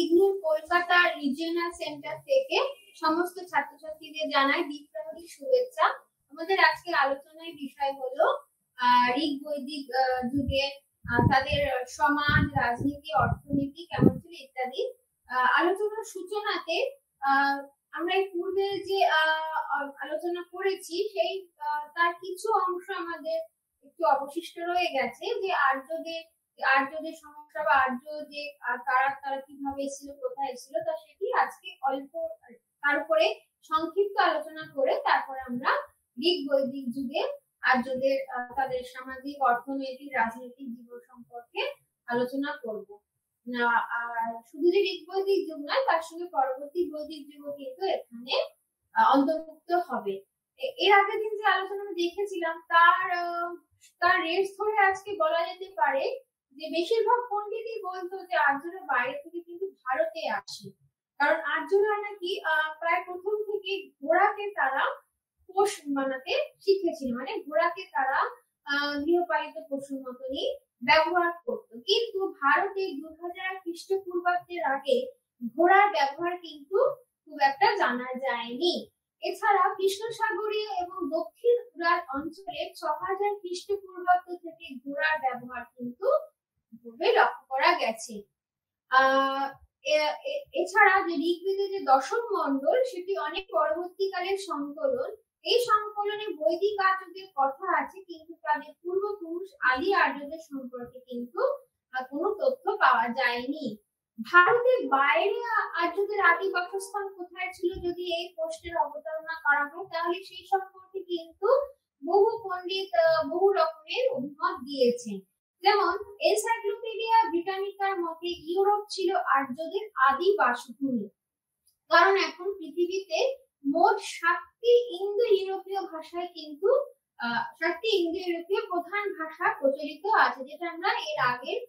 ইগনুর Kolkata regional centre থেকে সমস্ত ছাত্রছাত্রীদের জানাই দীপ্রাহরী শুভেচ্ছা। আমাদের আজকের আলোচনার বিষয় হলো ঋগ বৈদিক যুগে তাদের সমাজ, রাজনীতি, অর্থনীতি কেমন ছিল ইত্যাদি। আলোচনার সূচনাতে আমরা পূর্বে যে আলোচনা করেছি সেই তার কিছু অংশ আমাদের একটু অবশিষ্ট রয়ে গেছে, যে আর্যদের সমস্যা বা আর্য যে তারা কিভাবে এসেছিল, কোথায় এসেছিল, তা সেটি আজকে অল্প তার উপরে সংক্ষিপ্ত আলোচনা করে তারপর আমরা ঋগ বৈদিক যুগে আর্যদের তাদের সামাজিক, অর্থনৈতিক, রাজনৈতিক জীবন সম্পর্কে আলোচনা করব। আর শুধু যে ঋগ বৈদিক যুগ নয়, তার সঙ্গে পরবর্তী বৈদিক যুগও কিন্তু এখানে অন্তর্ভুক্ত হবে। এর আগের দিন যে আলোচনা আমি দেখেছিলাম তার রেস ধরে আজকে বলা যেতে পারে যে বেশিরভাগ পণ্ডিতই বলতো যে আর্যরা বাইরে থেকে কিন্তু ভারতে আসে, কারণ আর্যরা নাকি প্রায় প্রথম থেকে ঘোড়াকে তারা পোষ বানাতে শিখেছিল, মানে ঘোড়াকে তারা গৃহপালিত পশুর মতনই ব্যবহার করত। কিন্তু ভারতে 2000 খ্রিস্টপূর্বাব্দের আগে ঘোড়ার ব্যবহার কিন্তু খুব একটা জানা যায়নি। এছাড়া কৃষ্ণ সাগরীয় এবং দক্ষিণ উড়াল অঞ্চলে 6000 খ্রিস্টপূর্বাব্দ থেকে ঘোড়ার ব্যবহার কিন্তু লক্ষ্য করা গেছে। এছাড়া যে ঋগ্বেদের যে দশম মণ্ডল, সেটি অনেক পরবর্তীকালের সংকলন। এই সংকলনে বৈদিক আর্যদের কথা আছে, কিন্তু তাদের পূর্বপুরুষ আদি আর্যদের সম্পর্কে কিন্তু কোনো তথ্য পাওয়া যায়নি। ভারতের বাইরে আর্যদের আদি বাসস্থান কোথায় ছিল যদি এই প্রশ্নের অবতারণা করা হয়, তাহলে সেই সম্পর্কে কিন্তু বহু পণ্ডিত বহু রকমের অভিমত দিয়েছেন। যেমন এনসাইক্লোপিডিয়া ব্রিটানিকার মতে ইউরোপ ছিল আর্যদের আদি বাসভূমি, কারণ এখন পৃথিবীতে মোট 7টি ইন্দো ইউরোপীয় ভাষায় কিন্তু 7টি ইন্দো ইউরোপীয় প্রধান ভাষা প্রচলিত আছে, যেটা আমরা এর আগের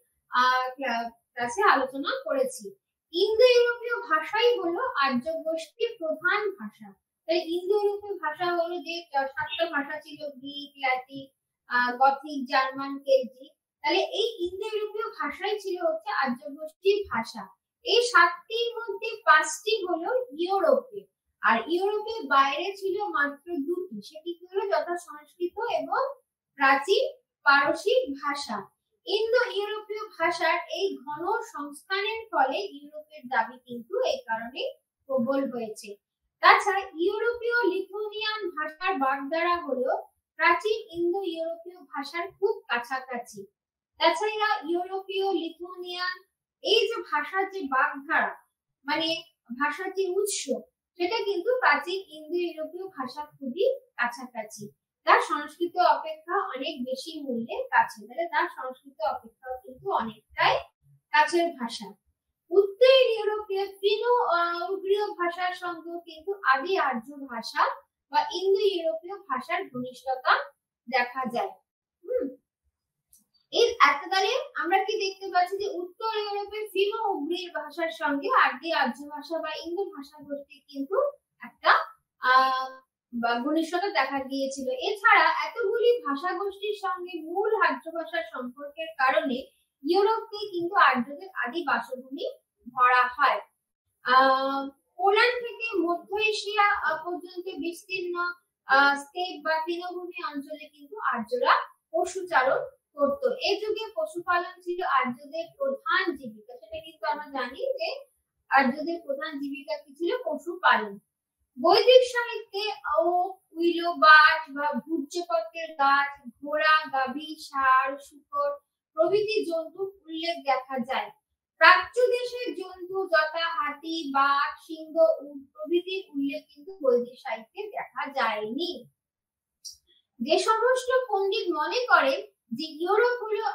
ক্লাসে আলোচনা করেছি। ইন্দো ইউরোপীয় ভাষাই হলো আর্য গোষ্ঠীর প্রধান ভাষা। তাই ইন্দো ইউরোপীয় ভাষা হলো যে 7টা ভাষা ছিল, Greek, Latin, Gothic, German, Celtic. তাহলে এই ইন্দো ইউরোপীয় ভাষাই ছিল হচ্ছে আর্য গোষ্ঠীর ভাষা। এই 7টির মধ্যে 5টি হলো ইউরোপে, আর ইউরোপের বাইরে ছিল মাত্র 2টি, সেটি হলো যথা সংস্কৃত এবং প্রাচীন পারসিক ভাষা। ইন্দো ইউরোপীয় ভাষার এই ঘন সংস্থানের ফলে ইউরোপের দাবি কিন্তু এই কারণে প্রবল হয়েছে। তাছাড়া ইউরোপীয় লিথুয়ানিয়ান ভাষার বাগধারা হলো প্রাচীন ইন্দো ইউরোপীয় ভাষার খুব কাছাকাছি। তাছাড়া ইউরোপীয় লিথুয়ানিয়ান এই যে ভাষার যে বাগধারা, মানে ভাষার যে উৎস, সেটা কিন্তু প্রাচীন ইন্দো ইউরোপীয় ভাষা খুবই কাছাকাছি। তার সংস্কৃত অপেক্ষা অনেক বেশি মূল্যের কাছে, তাহলে তার সংস্কৃত অপেক্ষা কিন্তু অনেকটাই কাছের ভাষা। উত্তর ইউরোপীয় ফিনো-উগ্রীয় ভাষার সঙ্গে কিন্তু আদি আর্য ভাষা বা ইন্দো ইউরোপীয় ভাষার ঘনিষ্ঠতা দেখা যায়। এর এতকালে আমরা কি দেখতে পাচ্ছি যে উত্তর ইউরোপের ফিনো-উগ্রীয় ভাষার সঙ্গে আদি আর্য ভাষা বা ইন্দো ভাষা গোষ্ঠীর কিন্তু একটা ঘনিষ্ঠতা দেখা গিয়েছিল। এছাড়া এতগুলি ভাষা গোষ্ঠীর সঙ্গে মূল আর্য ভাষার সম্পর্কের কারণে ইউরোপকে কিন্তু আর্যদের আদি বাসভূমি ধরা হয়। পোল্যান্ড থেকে মধ্য এশিয়া পর্যন্ত বিস্তীর্ণ স্টেপ বা তৃণভূমি অঞ্চলে কিন্তু আর্যরা পশুচারণ করত। এই যুগে পশুপালন ছিল আর্যদের প্রধান জীবিকা। সেটা কিন্তু আমরা জানি যে আর্যদের প্রধান জীবিকা কি ছিল? পশুপালন। বৈদিক সাহিত্যে ওক, উইলো বাট বা ভূর্জপত্রের গাছ, ঘোড়া, গাভী, ষাঁড়, শূকর প্রভৃতি জন্তুর উল্লেখ দেখা যায়। প্রাচ্য দেশের জন্তু যথা হাতি, বাঘ, সিংহ, উট প্রভৃতির উল্লেখ কিন্তু বৈদিক সাহিত্যে দেখা যায়নি। যে সমস্ত পণ্ডিত মনে করেন যে ইউরোপ হলো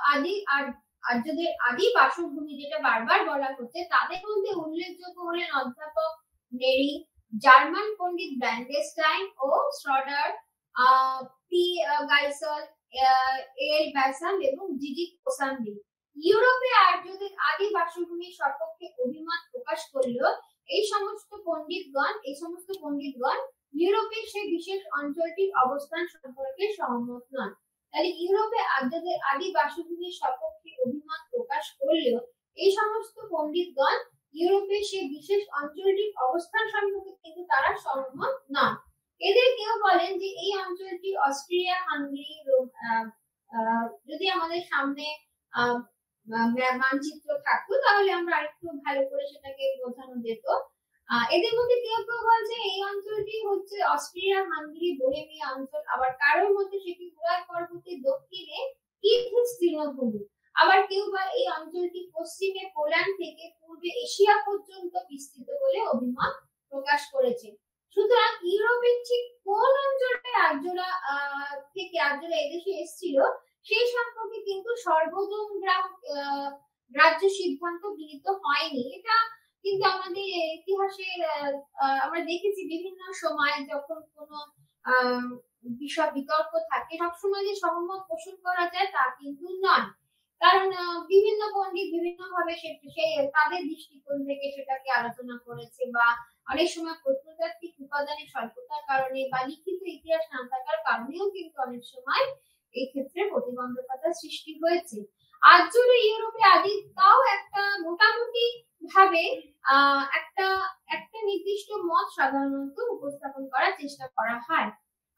আর্যদের আদি বাসভূমি, যেটা বারবার বলা হচ্ছে, তাদের মধ্যে উল্লেখযোগ্য হলেন অধ্যাপক নেরি, জার্মান পণ্ডিত ব্যান্ডেস্টাইন ও শ্রডার, পি গাইসল, এল ব্যাসাম এবং জিজি কোসাম্বি। ইউরোপে আর্যদের আদি বাসভূমির সপক্ষে অভিমত প্রকাশ করলেও এই সমস্ত পণ্ডিতগণ ইউরোপের সেই বিশেষ অঞ্চলটির অবস্থান সম্পর্কে সহমত নন। তাহলে ইউরোপে আর্যদের আদি বাসভূমির সপক্ষে অভিমত প্রকাশ করলেও এই সমস্ত পণ্ডিতগণ ইউরোপের সে বিশেষ অঞ্চলটির অবস্থান সম্পর্কে কিন্তু তারা সহমত নন। এদের কেউ বলেন যে এই অঞ্চলটি অস্ট্রিয়া, হাঙ্গেরি, যদি আমাদের সামনে মানচিত্র থাকতো তাহলে আমরা আরেকটু ভালো করে সেটাকে বোঝানো যেত। এদের মধ্যে কেউ কেউ বলছে এই অঞ্চলটি হচ্ছে অস্ট্রিয়া, হাঙ্গেরি, বোহেমিয়া অঞ্চল। আবার কারোর মধ্যে সেটি উরাল পর্বতের দক্ষিণে কিরগিজ তৃণভূমি। আবার কেউ বা এই অঞ্চলটি পশ্চিমে পোল্যান্ড থেকে পূর্বে এশিয়া পর্যন্ত বিস্তৃত বলে অভিমত প্রকাশ করেছে। সুতরাং ইউরোপের ঠিক কোন অঞ্চলটায় আর্যরা এদেশে এসেছিল সেই সম্পর্কে কিন্তু সর্বজন গ্রাহ্য সিদ্ধান্ত গৃহীত হয়নি। এটা কিন্তু আমাদের ইতিহাসে আমরা দেখেছি বিভিন্ন সময় যখন কোনো বিষয় বিতর্ক থাকে সবসময় যে সহমত পোষণ করা যায় তা কিন্তু নয়। কারণ বিভিন্ন পণ্ডিত বিভিন্ন ভাবে তাদের দৃষ্টিকোণ থেকে সেটাকে আলোচনা করেছে, বা অনেক সময় প্রত্নতাত্ত্বিক উপাদানের স্বল্পতার কারণে বা লিখিত ইতিহাস না থাকার কারণেও কিন্তু অনেক সময় এই ক্ষেত্রে প্রতিবন্ধকতা সৃষ্টি হয়েছে। আর্যরা ইউরোপে আদি তাও একটা মোটামুটি ভাবে একটা নির্দিষ্ট মত সাধারণত উপস্থাপন করার চেষ্টা করা হয়।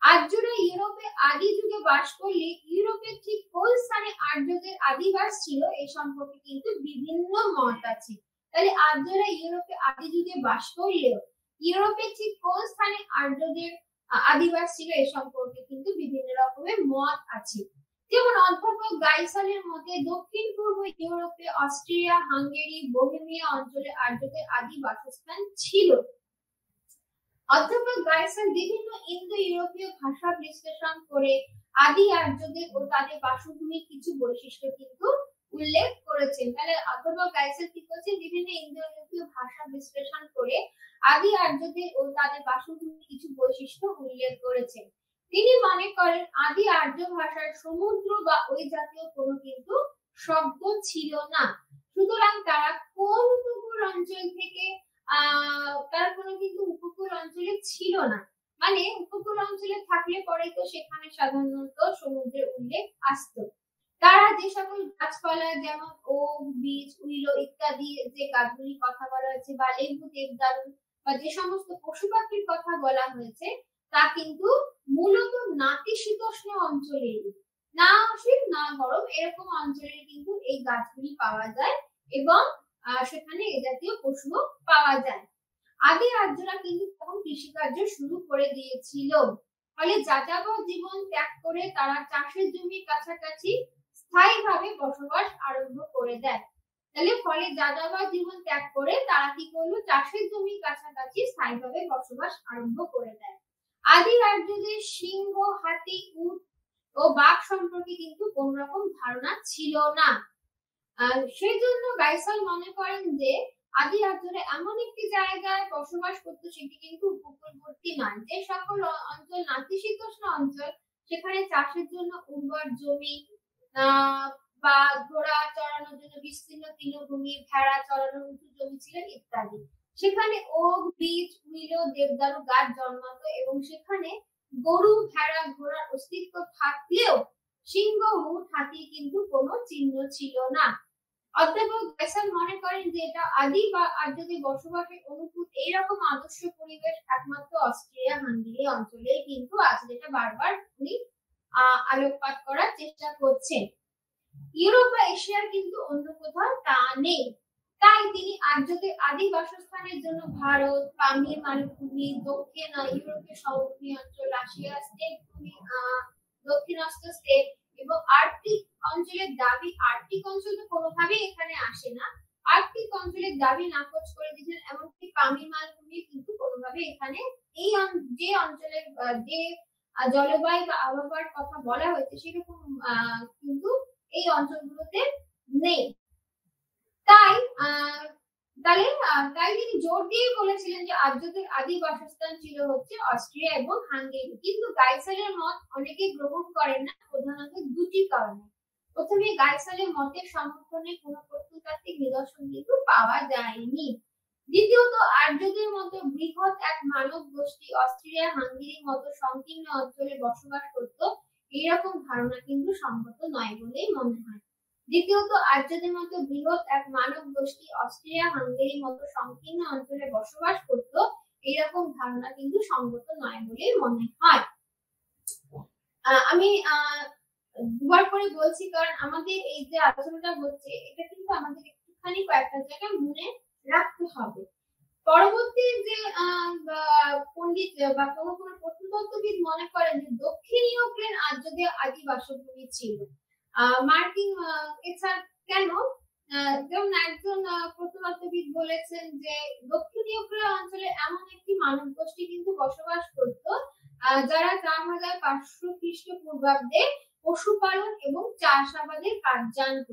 আর্যরা ইউরোপে আদি যুগে বাস করলে ইউরোপের ঠিক কোন স্থানে আর্যদের আদিবাস ছিল এই সম্পর্কে কিন্তু বিভিন্ন মত আছে। তাহলে আর্যরা ইউরোপে আদি যুগে বাস করলেও ইউরোপের ঠিক কোন স্থানে আর্যদের আদিবাস ছিল এই সম্পর্কে কিন্তু বিভিন্ন রকমের মত আছে। যেমন অধ্যাপক গাইসালের মতে দক্ষিণ পূর্ব ইউরোপে অস্ট্রিয়া, হাঙ্গেরি, বোহেমিয়া অঞ্চলে আর্যদের আদি বাসস্থান ছিল। অধ্যাপক গাইসাল বিভিন্ন ইন্দো ইউরোপীয় ভাষা বিশ্লেষণ করে আদি আর্যদের ও তাদের বাসভূমির কিছু বৈশিষ্ট্য কিন্তু উল্লেখ করেছেন। তাহলে অধ্যাপক গাইসাল কি করছেন, বিভিন্ন ইন্দো ইউরোপীয় ভাষা বিশ্লেষণ করে আদি আর্যদের ও তাদের বাসভূমির কিছু বৈশিষ্ট্য উল্লেখ করেছেন। তিনি মনে করেন আদি আর্য ভাষার সমুদ্র বা ওই জাতীয় কোনো কিন্তু শব্দ ছিল না। সুতরাং তারা কোন উপকূল অঞ্চল থেকে তারা কোনো কিন্তু উপকূল অঞ্চলে ছিল না। মানে উপকূল অঞ্চলে থাকলে পরে তো সেখানে সাধারণত সমুদ্রের উল্লেখ আসতো। তারা যে সকল গাছপালা যেমন ওক, বীচ, উইলো ইত্যাদি যে গাছগুলির কথা বলা হয়েছে, বা লেবু, দেবদারু বা যে সমস্ত পশু পাখির কথা বলা হয়েছে তা কিন্তু মূলত নাতিশীতোষ্ণ অঞ্চলের, না শীত না গরম এরকম অঞ্চলের কিন্তু এই গাছগুলি পাওয়া যায় এবং সেখানে এ জাতীয় পশু পাওয়া যায়। আদি আর্যরা কিন্তু তখন কৃষিকার্য শুরু করে দিয়েছিল। ফলে যাযাবর জীবন ত্যাগ করে তারা চাষের জমির কাছাকাছি স্থায়ীভাবে বসবাস আরম্ভ করে দেয়। তাহলে ফলে যাযাবর জীবন ত্যাগ করে তারা কি করলো, চাষের জমির কাছাকাছি স্থায়ীভাবে বসবাস আরম্ভ করে দেয়। আদি আর্যদের সিংহ, হাতি, উট ও বাঘ সম্পর্কে কিন্তু কোন রকম ধারণা ছিল না। সেই জন্য গাইসাল মনে করেন যে আদি আর্যরা এমন একটি জায়গায় বসবাস করতো সেটি কিন্তু উপকূলবর্তী নয়। যে সকল অঞ্চল নাতিশীতোষ্ণ অঞ্চল সেখানে চাষের জন্য উর্বর জমি বা ঘোড়া চড়ানোর জন্য বিস্তীর্ণ তৃণভূমি, ভেড়া চড়ানোর উঁচু জমি ছিল ইত্যাদি। সেখানে ওক, বীচ, উইলো, দেবদারু গাছ জন্মাতো এবং সেখানে গরু, ভেড়া, ঘোড়ার অস্তিত্ব থাকলেও সিংহ, উট, হাতি কিন্তু কোনো চিহ্ন ছিল না। অধ্যাপক গাইসাল মনে করেন যে এটা আদি বা আর্যদের বসবাসের অনুকূল এইরকম আদর্শ পরিবেশ একমাত্র অস্ট্রিয়া, হাঙ্গেরি অঞ্চলে কিন্তু আছে, যেটা বারবার উনি আলোকপাত করার চেষ্টা করছেন। ইউরোপ বা এশিয়ার কিন্তু অন্য কোথাও তা নেই। তাই তিনি আর্যদের আদি বাসস্থানের জন্য ভারত, পামির মালভূমি, দক্ষিণ ইউরোপের সমভূমি অঞ্চল, রাশিয়া স্টেপ ভূমি, দক্ষিণাস্ত স্টেপ এবং আর্কটিক অঞ্চলের দাবি, আর্কটিক অঞ্চল তো কোনোভাবেই এখানে আসে না, আর্কটিক অঞ্চলের দাবি নাকচ করে দিয়েছেন। এমনকি পামির মালভূমি কিন্তু কোনোভাবে এখানে এই যে অঞ্চলের যে জলবায়ু বা আবহাওয়ার কথা বলা হয়েছে সেরকম কিন্তু এই অঞ্চলগুলোতে নেই। তাই তিনি জোর দিয়ে বলেছিলেন যে আর্যদের আদি বাসস্থান ছিল হচ্ছে অস্ট্রিয়া এবং হাঙ্গেরি। কিন্তু গাইসালের মত অনেকে গ্রহণ করেন না প্রধানত দুটি কারণে। প্রথমে গাইসালের মতের সমর্থনে কোনো প্রত্নতাত্ত্বিক নিদর্শন কিন্তু পাওয়া যায়নি। দ্বিতীয়ত আর্যদের মতো বৃহৎ এক মানব গোষ্ঠী অস্ট্রিয়া, হাঙ্গেরির মতো সংকীর্ণ অঞ্চলে বসবাস করত এইরকম ধারণা কিন্তু সঙ্গত নয় বলেই মনে হয়। দ্বিতীয়ত, আর্যদের মতো বৃহৎ এক মানব গোষ্ঠী অস্ট্রিয়া হাঙ্গেরির মতো সংকীর্ণ অঞ্চলে বসবাস করত, এইরকম ধারণা কিন্তু সঙ্গত নয় বলেই মনে হয়। আমি দুবার করে বলছি কারণ আমাদের এই যে আলোচনাটা হচ্ছে এটা কিন্তু আমাদের একটুখানি কয়েকটা জায়গায় মনে রাখতে হবে। পরবর্তী যে পণ্ডিত বা কোনো কোনো প্রত্নতত্ত্ববিদ মনে করেন যে দক্ষিণ ইউক্রেন আর্যদের আদি বাসভূমি ছিল। মার্কিন এছাড়া কেন, যেমন একজন প্রত্নতত্ত্ববিদ বলেছেন যে দক্ষিণ ইউক্রেন অঞ্চলে এমন একটি মানব গোষ্ঠী কিন্তু বসবাস করত যারা 4500 খ্রিস্টপূর্বাব্দে পশুপালন এবং চাষাবাদের কাজ জানত।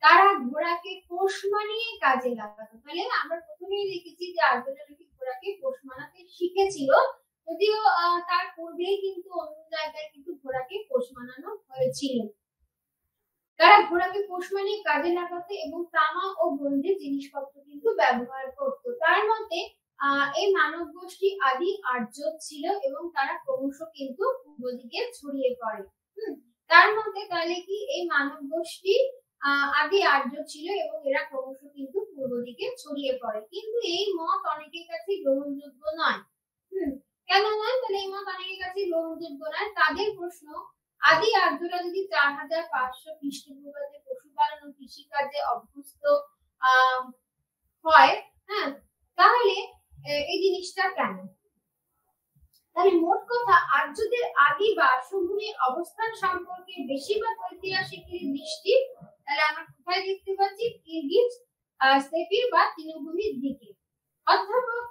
তারা ঘোড়াকে পোষ মানিয়ে কাজে লাগাতো। তাহলে আমরা প্রথমেই দেখেছি যে আর্যরা নাকি ঘোড়াকে পোষ মানাতে শিখেছিল, যদিও তার পূর্বেই কিন্তু অন্য জায়গায় কিন্তু ঘোড়াকে পোষ মানানো হয়েছিল। তারা ঘোড়াকে পোষ মানিয়ে কাজে লাগাতো এবং তামা ও ব্রোঞ্জের জিনিসপত্র কিন্তু ব্যবহার করত। তার মতে এই মানব গোষ্ঠী আদি আর্য ছিল এবং তারা ক্রমশ কিন্তু পূর্ব দিকে ছড়িয়ে পড়ে। তার মতে তাহলে কি এই মানব গোষ্ঠী আদি আর্য ছিল এবং এরা ক্রমশ কিন্তু পূর্ব দিকে ছড়িয়ে পড়ে। কিন্তু এই মত অনেকের কাছে গ্রহণযোগ্য নয়। কেন নয়? তাহলে এই মত অনেকের কাছে গ্রহণযোগ্য নয়। তাদের প্রশ্ন, আদি আর্যরা যদি 4500 খ্রিস্টপূর্বাব্দে পশুপালন ও কৃষিকাজে অভ্যস্ত হয়, হ্যাঁ, তাহলে এই জিনিসটা কেন? তাহলে মোট কথা, আর্যদের আদি বাসভূমির অবস্থান সম্পর্কে বেশিরভাগ ঐতিহাসিকের দৃষ্টি তাহলে আমরা কোথায় দেখতে পাচ্ছি? কিরগিজ স্টেপির বা তৃণভূমির দিকে। অধ্যাপক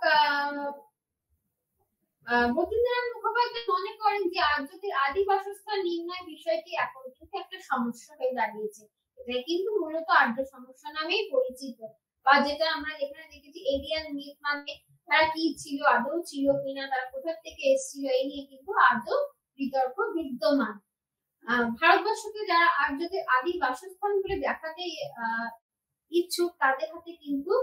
মতিন্দ্রনাথ মুখোপাধ্যায় মনে করেন যে আর্যদের আদি বাসস্থান নির্ণয় বিষয়টি এখন কিন্তু একটা সমস্যা হয়ে দাঁড়িয়েছে। এটা কিন্তু মূলত আর্য সমস্যা নামেই পরিচিত, বা যেটা আমরা এখানে দেখেছি এরিয়ান মিথ, মানে তারা কি ছিল, আদৌ ছিল কিনা, তারা কোথা থেকে এসেছিল, এই নিয়ে কিন্তু আজও বিতর্ক বিদ্যমান। ভারতবর্ষকে যারা আর্যদের আদি বাসস্থান বলে দেখাতে ইচ্ছুক তাদের হাতে কিন্তু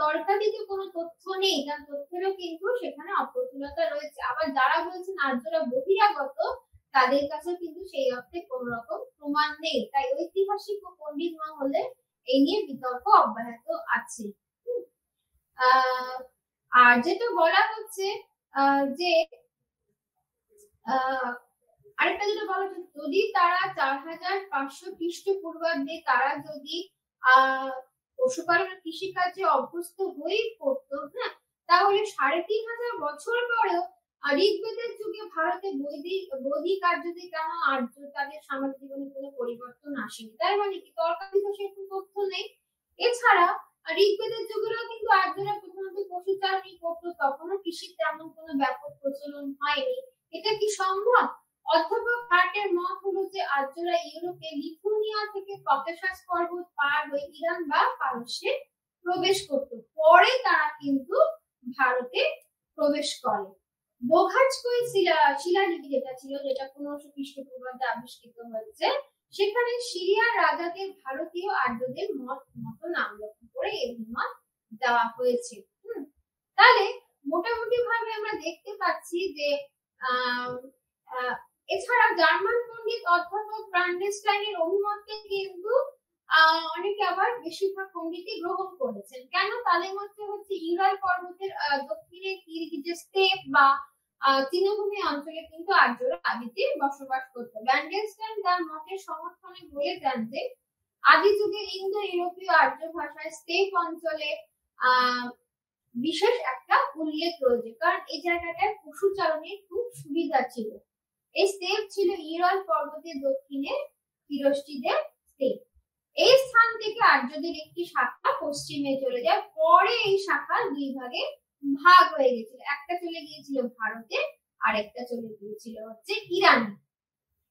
তর্কাতীত কোনো তথ্য নেই, যার তথ্যেরও কিন্তু সেখানে অপ্রতুলতা রয়েছে। আবার যারা বলছেন আর্যরা বহিরাগত, তাদের কাছে কিন্তু সেই অর্থে কোন রকম প্রমাণ নেই। তাই ঐতিহাসিক ও পণ্ডিত মহলে এই নিয়ে বিতর্ক অব্যাহত আছে। আর যেটা বলা হচ্ছে যে আরেকটা যেটা বলা হচ্ছে, যদি তারা 4500 খ্রিস্টপূর্বাব্দে তারা যদি পশুপালন কৃষিকাজে অভ্যস্ত হয়ে পড়তো, হ্যাঁ, তাহলে 3500 বছর পরেও ঋগ্বেদের যুগে ভারতে বৈদিক আর্যদের কেন আর্য তাদের সামাজিক জীবনে কোনো পরিবর্তন আসেনি? তার মানে কি তর্কাতীত সেরকম তথ্য নেই। এছাড়া ঋগ্বেদের যুগেও কিন্তু আর্যরা প্রথমত পশু চারণই করতো, তখনও কৃষির তেমন কোনো ব্যাপক প্রচলন হয়নি। এটা কি সম্ভব? অধ্যাপক হার্টের মত হলো যে আর্যরা ইউরোপে লিথুনিয়া থেকে ককেশাস পর্বত পার হয়ে ইরান বা পারস্যে প্রবেশ করত, পরে তারা কিন্তু ভারতে প্রবেশ করে। বোঘাজকই শিলালিপি যেটা ছিল, যেটা 1500 খ্রিস্টপূর্বাব্দে আবিষ্কৃত হয়েছে, সেখানে সিরিয়ার রাজাদের ভারতীয় আর্যদের মত নাম লেখা করে এই মত দেওয়া হয়েছে। তাহলে মোটামুটি ভাবে আমরা দেখতে পাচ্ছি যে এছাড়া জার্মান পণ্ডিত অধ্যাপক ব্রান্ডেনস্টাইনের অভিমতকে কিন্তু অনেকে আবার বেশিরভাগ পণ্ডিতই গ্রহণ করেছেন। কেন? তাদের মধ্যে হচ্ছে ইউরাল পর্বতের দক্ষিণে কিরগিজ স্টেপ বা তৃণভূমি অঞ্চলে কিন্তু আর্যরা আদিতে বসবাস করত। ব্রান্ডেনস্টাইন তার মতের সমর্থনে বলে দেন যে আদি যুগে ইন্দো ইউরোপীয় আর্য ভাষায় স্টেপ অঞ্চলে বিশেষ একটা উল্লেখ রয়েছে, কারণ এই জায়গাটায় পশুচারণের খুব সুবিধা ছিল। এই স্টেপ ছিল ইউরাল পর্বতের দক্ষিণে তিরস্টিদের স্টেপ। এই স্থান থেকে আর্যদের একটি শাখা পশ্চিমে চলে যায়, পরে এই শাখা দুই ভাগে ভাগ হয়ে গেছিল, একটা চলে গিয়েছিল ভারতে আর একটা চলে গিয়েছিল হচ্ছে ইরানে।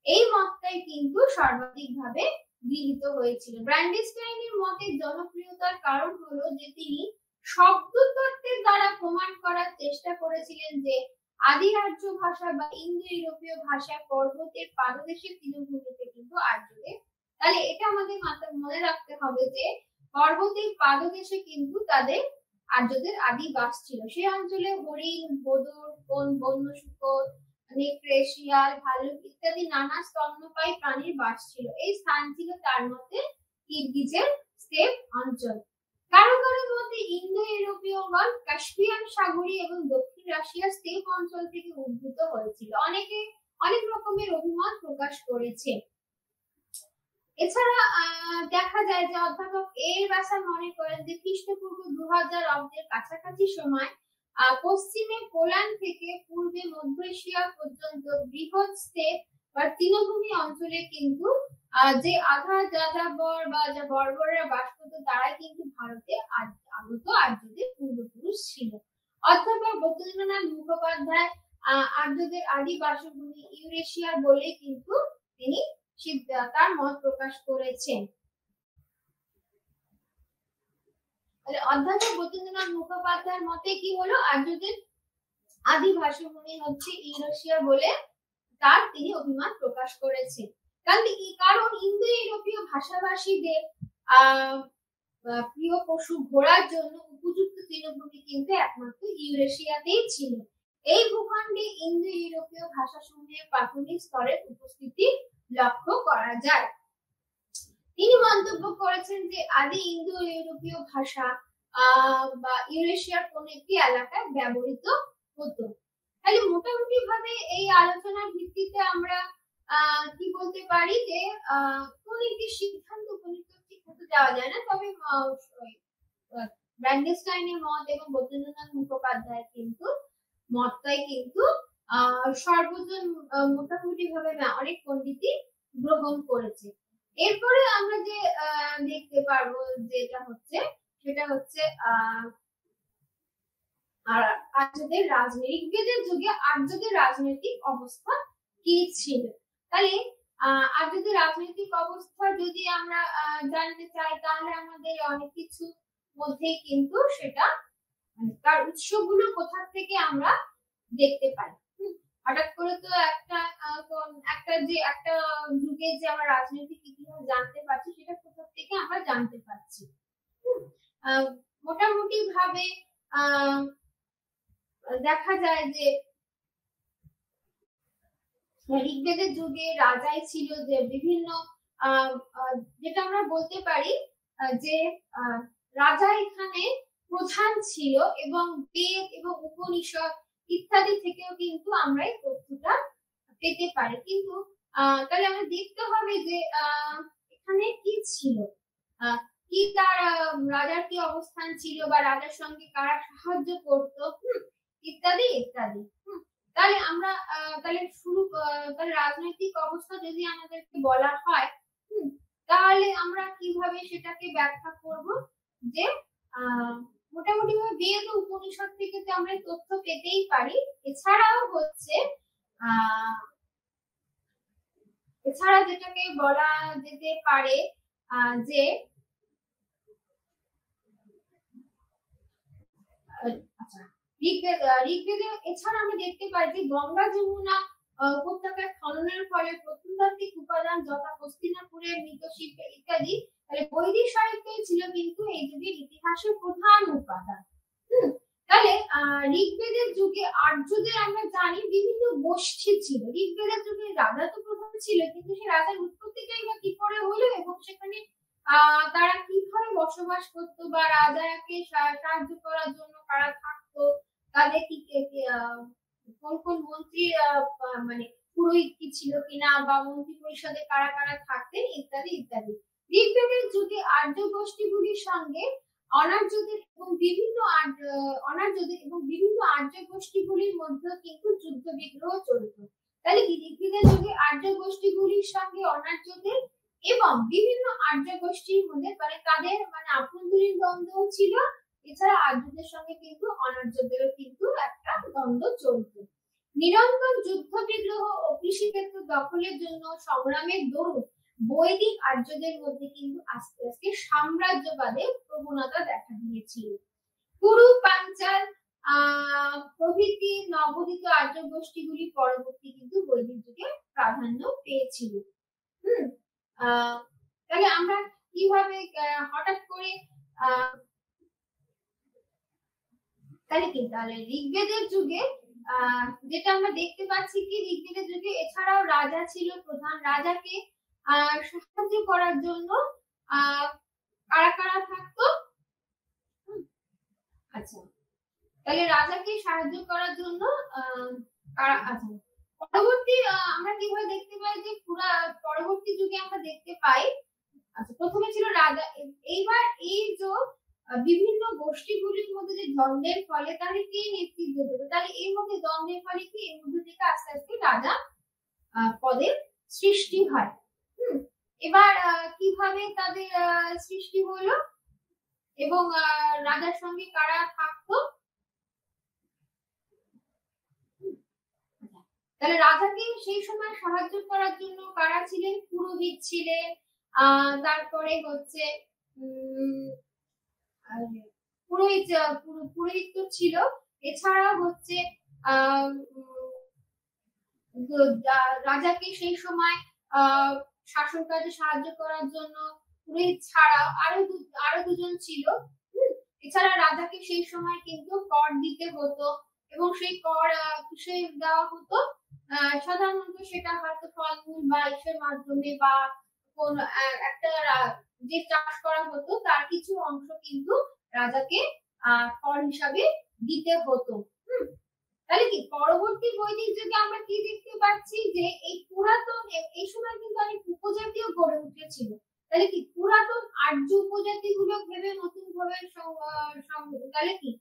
এই মতটাই কিন্তু সর্বাধিক ভাবে গৃহীত হয়েছিল। ব্রান্ডেনস্টাইনের মতের জনপ্রিয়তার কারণ হলো যে তিনি শব্দতত্ত্বের দ্বারা প্রমাণ করার চেষ্টা করেছিলেন যে আদি আর্য ভাষা বা ইন্দো ইউরোপীয় ভাষা পর্বতের পাদদেশের তৃণভূমিতে কিন্তু আর্যদের। তাহলে এটা আমাদের মাথায় মনে রাখতে হবে যে পর্বতের পাদদেশে কিন্তু তাদের আর্যদের আদি বাস ছিল। সেই অঞ্চলে হরিণ, ভোদর, বন্য শুকর, নেকড়ে, শিয়াল, ভালুক ইত্যাদি নানা স্তন্যপায়ী প্রাণীর বাস ছিল। এই স্থান ছিল তার মধ্যে কিরগিজের স্টেপ অঞ্চল। কারো কারো মতে ইন্দো ইউরোপীয়গণ কাস্পিয়ান সাগরী এবং দক্ষিণ রাশিয়ার স্টেপ অঞ্চল থেকে উদ্ভূত হয়েছিল। অনেকে অনেক রকমের অভিমত প্রকাশ করেছে। এছাড়া দেখা যায় যে অধ্যাপক এর ব্যাসা মনে করেন যে খ্রিস্টপূর্ব 2000 অব্দের কাছাকাছি সময় পশ্চিমে পোল্যান্ড থেকে পূর্বে মধ্য এশিয়া পর্যন্ত বৃহৎ স্টেপ বা তৃণভূমি অঞ্চলে কিন্তু যে আধা যাযাবর বা যা বর্বররা বাস করত তারাই কিন্তু ভারতে আগত আর্যদের পূর্বপুরুষ ছিল। অধ্যাপক বদ্রীনাথ মুখোপাধ্যায় আর্যদের আদি বাসভূমি ইউরেশিয়া বলে কিন্তু তিনি তার মত প্রকাশ করেছেন। অধ্যাপক বদ্রীনাথ মুখোপাধ্যায়ের মতে কি হলো, আর্যদের আদি ভাষাভূমি হচ্ছে ইউরেশিয়া বলে তিনি অভিমত প্রকাশ করেছেন। কারণ ইন্দো ইউরোপীয় ভাষাভাষীদের প্রিয় পশু ঘোড়ার জন্য উপযুক্ত তৃণভূমি কিন্তু একমাত্র ইউরেশিয়াতেই ছিল। এই ভূখণ্ডে ইন্দো ইউরোপীয় ভাষাসমূহের প্রাথমিক স্তরের উপস্থিতি লক্ষ্য করা যায়। তিনি মন্তব্য করেছেন যে আদি ইন্দো ইউরোপীয় ভাষা বা ইউরেশিয়ার কোন একটি এলাকায় ব্যবহৃত হতো। তাহলে মোটামুটি ভাবে এই আলোচনার ভিত্তিতে আমরা কি বলতে পারি যে কোন একটি সিদ্ধান্ত উপনীত ঠিক হতে যাওয়া যায় না, তবে ব্র্যান্ডেস্টাইনের মত এবং বদ্রীনাথ মুখোপাধ্যায়ের কিন্তু মতটাই কিন্তু সর্বজন মোটামুটি ভাবে অনেক পণ্ডিতই গ্রহণ করেছে। এরপরে আমরা যে দেখতে পারবো যেটা হচ্ছে সেটা হচ্ছে আর্যদের রাজনীতি। ঋগ্বেদের যুগে আর্যদের রাজনৈতিক অবস্থা কি ছিল? তাহলে আর্যদের রাজনৈতিক অবস্থা যদি আমরা জানতে চাই তাহলে আমাদের অনেক কিছু মধ্যে কিন্তু সেটা তার উৎসগুলো কোথা থেকে আমরা দেখতে পাই। হঠাৎ করে তো একটা যুগে যে আমরা রাজনৈতিক ইতিহাস জানতে পারছি সেটা কোথা থেকে আমরা জানতে পারছি। মোটামুটি ভাবে দেখা যায় যে ঋগ্বেদের যুগে রাজাই ছিল যে বিভিন্ন যেটা আমরা বলতে পারি যে রাজা এখানে প্রধান ছিল এবং বেদ এবং উপনিষদ ইত্যাদি থেকেও কিন্তু আমরা এই তথ্যটা পেতে পারি। কিন্তু তাহলে আমরা দেখতে হবে যে এখানে কি ছিল, কি তার রাজার কি অবস্থান ছিল বা রাজার সঙ্গে কারা সাহায্য করতো ইত্যাদি ইত্যাদি। তাহলে আমরা তাহলে রাজনৈতিক অবস্থা যদি আমাদেরকে বলা হয় তাহলে আমরা কিভাবে সেটাকে ব্যাখ্যা করব যে মোটামুটি ভাবে বেদ ও উপনিষদ থেকে তো আমরা তথ্য পেতেই পারি। এছাড়া যেটাকে বলা যেতে পারে যে ঋগ্বেদে এছাড়া আমরা দেখতে পাই যে গঙ্গা যমুনা উপত্যকায় খননের ফলে প্রত্নতাত্ত্বিক উপাদান যথা হস্তিনাপুরের মৃৎশিল্প ইত্যাদি বৈদিক সাহিত্যই ছিল কিন্তু এই যুগের ইতিহাসের প্রধান উপাদান। তাহলে ঋগ্বেদের যুগে আর্যদের আমরা জানি বিভিন্ন গোষ্ঠী ছিল। ঋগ্বেদের যুগে রাজা তো প্রধান ছিল, কিন্তু সেই রাজার উৎপত্তিটাই বা কি করে হলো এবং সেখানে তারা কিভাবে বসবাস করতো বা রাজাকে সাহায্য করার জন্য কারা থাকতো, তাদের কি কোন কোন মন্ত্রী মানে পুরোহিত কি ছিল কিনা বা মন্ত্রী পরিষদে কারা কারা থাকতেন ইত্যাদি ইত্যাদি। ঋগ্বেদের যুগে আর্য গোষ্ঠীগুলির সঙ্গে অনার্যদের এবং বিভিন্ন আর্য গোষ্ঠীগুলির মধ্যে কিন্তু যুদ্ধ বিগ্রহ চলত। তাহলে ঋগ্বেদের যুগে আর্য গোষ্ঠীগুলির সঙ্গে অনার্যদের এবং বিভিন্ন আর্য গোষ্ঠীর মধ্যে তাদের আভ্যন্তরীণ দ্বন্দ্ব ছিল। এছাড়া আর্যদের সঙ্গে কিন্তু অনার্যদেরও কিন্তু একটা দ্বন্দ্ব চলত। নিরন্তর যুদ্ধ বিগ্রহ ও কৃষিক্ষেত্র দখলের জন্য সংগ্রামের দরুন বৈদিক আর্যদের মধ্যে কিন্তু আস্তে আস্তে সাম্রাজ্যবাদের প্রবণতা দেখা দিয়েছিল। কুরু, পাঞ্চাল প্রভৃতি নবোদিত আর্য গোষ্ঠীগুলি পরবর্তী কিন্তু বৈদিক যুগে প্রাধান্য পেয়েছিল। তাহলে আমরা কিভাবে হঠাৎ করে তাহলে ঋগ্বেদের যুগে যেটা আমরা দেখতে পাচ্ছি কি ঋগ্বেদের যুগে এছাড়াও রাজা ছিল, প্রধান রাজাকে সাহায্য করার জন্য কারা কারা থাকতো। আচ্ছা, তাহলে রাজাকে সাহায্য করার জন্য আচ্ছা, পরবর্তী আমরা কিভাবে দেখতে পাই যে পরবর্তী যুগে আমরা দেখতে পাই, আচ্ছা প্রথমে ছিল রাজা। এইবার এই যে বিভিন্ন গোষ্ঠীগুলির মধ্যে যে দ্বন্দ্বের ফলে তাহলে কে নেতৃত্ব দেবে, তাহলে এর মধ্যে দ্বন্দ্বের ফলে কি এর মধ্যে থেকে আস্তে আস্তে রাজা পদের সৃষ্টি হয়। এবার কিভাবে তাদের সৃষ্টি হলো এবং রাজার সঙ্গে কারা থাকতো, তাহলে রাজাকে সেই সময় সাহায্য করার জন্য কারা ছিলেন, পুরোহিত ছিলেন, তারপরে হচ্ছে পুরোহিত ছিল, এছাড়া হচ্ছে রাজাকে সেই সময় শাসন কাজে সাহায্য করার জন্য পুরোহিত ছাড়া আরো দুজন ছিল। এছাড়া রাজাকে সেই সময় কিন্তু কর দিতে হতো এবং সেই কর কিসে দেওয়া হতো, সাধারণত সেটা হয়তো ফলমূল বা ইসের মাধ্যমে বা কোন একটা যে চাষ করা হতো তার কিছু অংশ কিন্তু রাজাকে কর হিসাবে দিতে হতো। তাহলে কি পরবর্তী বৈদিক যুগে আমরা কি দেখতে পাচ্ছি যে এই পুরাতন এই সময় কিন্তু অনেক উপজাতিও গড়ে উঠেছিল। তাহলে কি পুরাতন আর্য উপজাতি গুলো ভেবে নতুন ভাবে তাহলে কি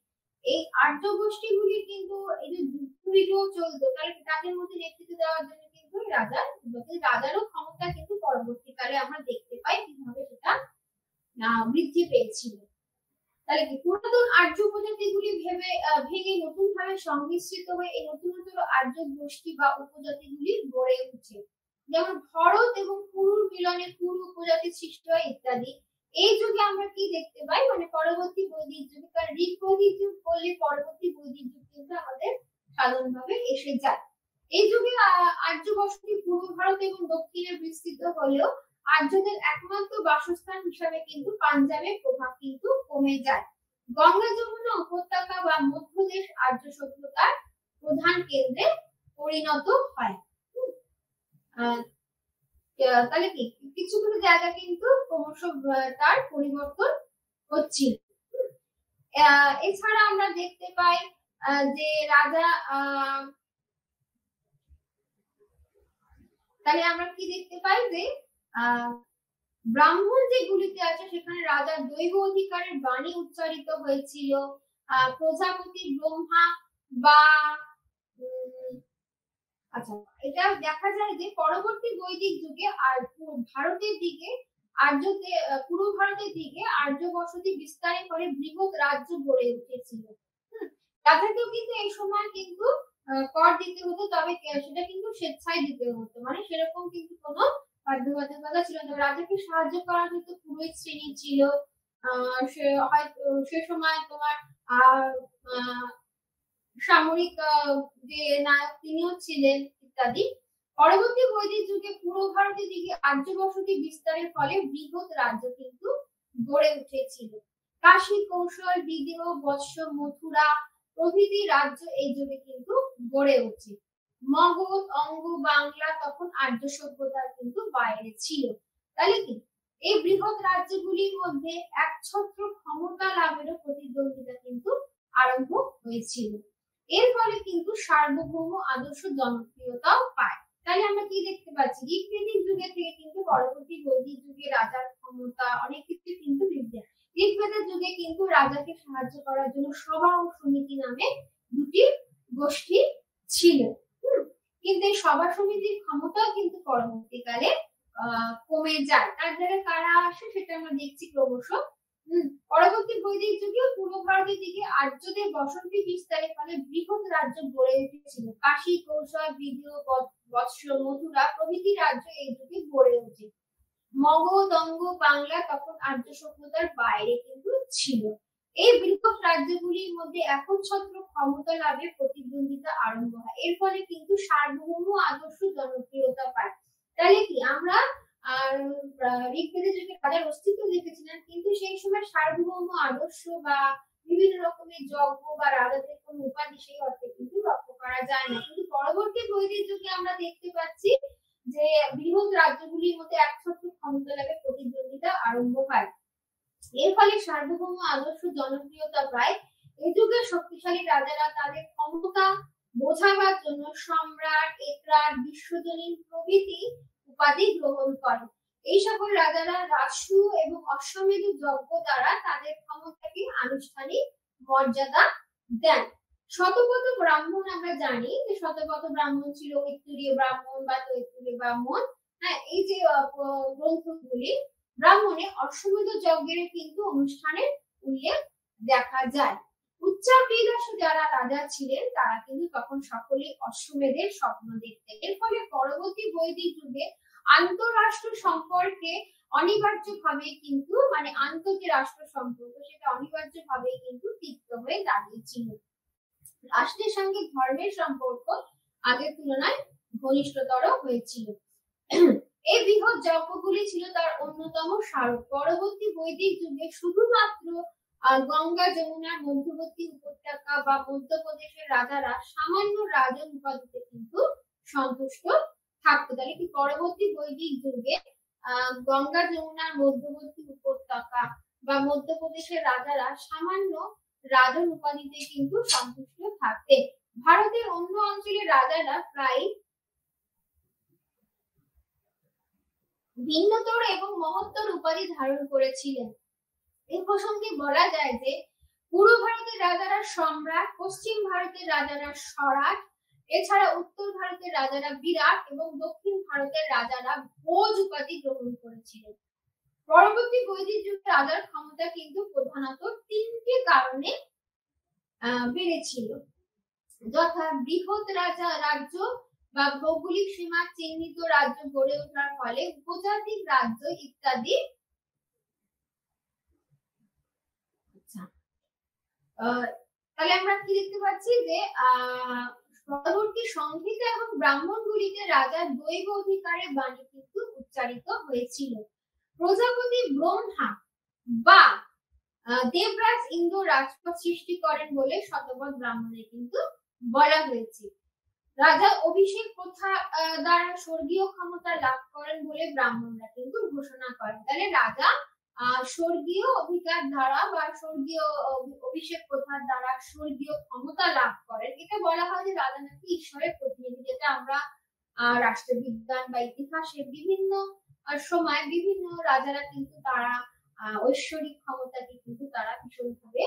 এই আর্য গোষ্ঠীগুলি কিন্তু এই যে যুদ্ধ চলতো, তাহলে তাদের মধ্যে নেতৃত্ব দেওয়ার জন্য কিন্তু রাজারও ক্ষমতা কিন্তু পরবর্তীকালে আমরা দেখতে পাই কিভাবে সেটা বৃদ্ধি পেয়েছিল। তাহলে কি পুরাতন আর্য উপজাতিগুলি ভেঙে নতুন ভাবে সংমিশ্রিত হয়ে এই নতুনতর আর্য গোষ্ঠী বা উপজাতিগুলি গড়ে উঠে, যেমন ভরত এবং কুরুর মিলনে কুরু উপজাতি সৃষ্টি হয় ইত্যাদি। এই যুগে আমরা কি দেখতে পাই, মানে পরবর্তী বৈদিক যুগে, কারণ ঋগ বৈদিক যুগ বললে পরবর্তী বৈদিক যুগ কিন্তু আমাদের সাধারণভাবে এসে যায়। এই যুগে আর্য বসতি পূর্ব ভারত এবং দক্ষিণে বিস্তৃত হলেও আর্যদের একমাত্র বাসস্থান হিসাবে কিন্তু পাঞ্জাবের প্রভাব কিন্তু কমে যায়। গঙ্গা যমুনা উপত্যকা বা মধ্যদেশ আর্য সভ্যতার প্রধান কেন্দ্রে পরিণত হয়। তাহলে কি কিছু কিছু জায়গা কিন্তু ক্রমশ তার পরিবর্তন হচ্ছিল। এছাড়া আমরা দেখতে পাই যে রাজা তাহলে আমরা কি দেখতে পাই যে ব্রাহ্মণ যেগুলিতে আছে সেখানে রাজার দৈব অধিকারের বাণী উচ্চারিত হয়েছিল। প্রজাপতি ব্রহ্মা বা আচ্ছা, এটা দেখা যায় যে পরবর্তী বৈদিক যুগে আর ভারতের দিকে পূর্ব ভারতের দিকে আর্য বসতি বিস্তারের ফলে বৃহৎ রাজ্য গড়ে উঠেছিল। রাজাকেও কিন্তু এই সময় কিন্তু কর দিতে হতো, তবে সেটা কিন্তু স্বেচ্ছায় দিতে হতো, মানে সেরকম কিন্তু কোনো বাধ্যবাধকতা ছিল না। রাজাকে সাহায্য করার জন্য পুরোহিত শ্রেণী ছিল, সে সময় তোমার সামরিক যে নায়ক তিনিও ছিলেন ইত্যাদি। পরবর্তী বৈদিক যুগে পূর্ব ভারতের দিকে আর্য বসতি বিস্তারের ফলে বৃহৎ রাজ্য কিন্তু গড়ে উঠেছিল। কাশী, কৌশল, বিদেহ, বৎস, মথুরা প্রভৃতি রাজ্য এই যুগে কিন্তু গড়ে ওঠে। মগধ, অঙ্গ, বাংলা তখন আর্য সভ্যতার কিন্তু বাইরে ছিল। তাহলে কি এই বৃহৎ রাজ্যগুলির মধ্যে একছত্র ক্ষমতা লাভেরও প্রতিদ্বন্দ্বিতা কিন্তু আরম্ভ হয়েছিল। এর ফলে কিন্তু সার্বভৌম আদর্শ জনপ্রিয়তাও পায়। তাহলে আমরা কি দেখতে পাচ্ছি, ঋগ্বেদিক যুগে থেকে কিন্তু পরবর্তী বৈদিক যুগে রাজার ক্ষমতা অনেক কিছু কিন্তু বৃদ্ধি। ঋগ্বেদের যুগে কিন্তু রাজাকে সাহায্য করার জন্য সভা ও সমিতি নামে দুটি গোষ্ঠী ছিল, কিন্তু এই সভা সমিতির ক্ষমতাও কিন্তু পরবর্তীকালে কমে যায়। তার জায়গায় কারা আসে সেটা আমরা দেখছি ক্রমশ। পরবর্তী বৈদিক যুগে পূর্ব ভারতের দিকে আর্যদের বসতি বিস্তারের ফলে বৃহৎ রাজ্য গড়ে উঠেছিল। কাশী, কৌশল, বিদেহ, বৎস, মথুরা প্রভৃতি রাজ্য এই যুগে গড়ে ওঠে। মগধ, অঙ্গ, বাংলা তখন আর্য সভ্যতার বাইরে কিন্তু ছিল। এই বৃহৎ রাজ্যগুলির মধ্যে একচ্ছত্র ক্ষমতা লাভে প্রতিদ্বন্দ্বিতা আরম্ভ হয়। এর ফলে কিন্তু সার্বভৌম আদর্শ জনপ্রিয়তা পায়। তাহলে কি আমরা ঋগ্বেদের যুগে রাজার অস্তিত্ব দেখেছিলাম, কিন্তু সেই সময় সার্বভৌম আদর্শ বা বিভিন্ন রকমের যজ্ঞ বা রাজাদের কোন উপাধি সেই অর্থে কিন্তু লক্ষ্য করা যায় না। কিন্তু পরবর্তী বৈদিক যুগে আমরা দেখতে পাচ্ছি যে বৃহৎ রাজ্যগুলির মধ্যে একছত্র ক্ষমতা লাভে প্রতিদ্বন্দ্বিতা আরম্ভ হয়। এর ফলে সার্বভৌম আদর্শ জনপ্রিয়তা পায়। এই যুগের শক্তিশালী রাজারা তাদের ক্ষমতা বোঝাবার জন্য সম্রাট, একরাট, বিশ্বজনীন প্রভৃতি উপাধি গ্রহণ করেন। এই সকল রাজারা রাষ্ট্র এবং অশ্বমেধ যজ্ঞ দ্বারা তাদের ক্ষমতাকে আনুষ্ঠানিক মর্যাদা দেন। শতপথ ব্রাহ্মণ আমরা জানি যে শতপথ ব্রাহ্মণ ছিল উত্তরীয় ব্রাহ্মণ বা তৈত্তরীয় ব্রাহ্মণ। হ্যাঁ, এই যে গ্রন্থগুলি ব্রাহ্মণে অশ্বমেধ যজ্ঞের কিন্তু অনুষ্ঠানের উল্লেখ দেখা যায়। উচ্চাভিলাষী যারা রাজা ছিলেন তারা কিন্তু তখন সকলেই অশ্বমেধের স্বপ্ন দেখতেন। এর ফলে পরবর্তী বৈদিক যুগে আন্তঃরাষ্ট্র সম্পর্কে অনিবার্যভাবে কিন্তু মানে যে রাষ্ট্র সম্পর্ক সেটা অনিবার্যভাবে কিন্তু তিক্ত হয়ে দাঁড়িয়েছিল। রাষ্ট্রের সঙ্গে ধর্মের সম্পর্ক আগের তুলনায় ঘনিষ্ঠতর হয়েছিল। এই বৃহৎ যজ্ঞগুলি ছিল তার অন্যতম স্মারক। পরবর্তী বৈদিক যুগে শুধুমাত্র গঙ্গা যমুনার মধ্যবর্তী উপত্যকা বা মধ্যপ্রদেশের রাজারা সামান্য রাজন উপাধিতে কিন্তু সন্তুষ্ট থাকতো। তাহলে কি পরবর্তী বৈদিক যুগে গঙ্গা যমুনার মধ্যবর্তী উপত্যকা বা মধ্যপ্রদেশের রাজারা সামান্য রাজন উপাধিতে কিন্তু সন্তুষ্ট থাকতেন। ভারতের অন্য অঞ্চলের রাজারা প্রায় ভিন্নতর এবং মহত্তর উপাধি ধারণ করেছিলেন। এই প্রসঙ্গে বলা যায় যে পূর্ব ভারতের রাজারা সম্রাট, পশ্চিম ভারতের রাজারা স্বরাট, এছাড়া উত্তর ভারতের রাজারা বিরাট এবং দক্ষিণ ভারতের রাজারা ভোজ উপাধি গ্রহণ করেছিলেন। পরবর্তী বৈদিক যুগে রাজার ক্ষমতা কিন্তু প্রধানত তিনটি কারণে বেড়েছিল, যথা বৃহৎ রাজ্য বা ভৌগোলিক সীমা চিহ্নিত রাজ্য গড়ে ওঠার ফলে উপজাতিক রাজ্য ইত্যাদি। তাহলে আমরা কি দেখতে পাচ্ছি যে পরবর্তী সংহিতা এবং ব্রাহ্মণগুলিতে রাজার দৈব অধিকারের বাণী কিন্তু উচ্চারিত হয়েছিল। প্রজাপতি ব্রহ্মা বা দেবরাজ ইন্দ্র রাজপথ সৃষ্টি করেন বলে শতপথ ব্রাহ্মণে কিন্তু বলা হয়েছে। রাজা অভিষেক প্রথা দ্বারা স্বর্গীয় ক্ষমতা লাভ করেন বলে ব্রাহ্মণরা কিন্তু ঘোষণা করেন। তাহলে রাজা স্বর্গীয় অধিকার দ্বারা বা স্বর্গীয় অভিষেক প্রথার দ্বারা স্বর্গীয় ক্ষমতা লাভ করেন। এটা বলা হয় যে রাজা নাকি ঈশ্বরের প্রতিনিধি, যেটা আমরা রাষ্ট্রবিজ্ঞান বা ইতিহাসে বিভিন্ন সময় বিভিন্ন রাজারা কিন্তু তারা ঐশ্বরিক ক্ষমতাকে কিন্তু তারা ভীষণভাবে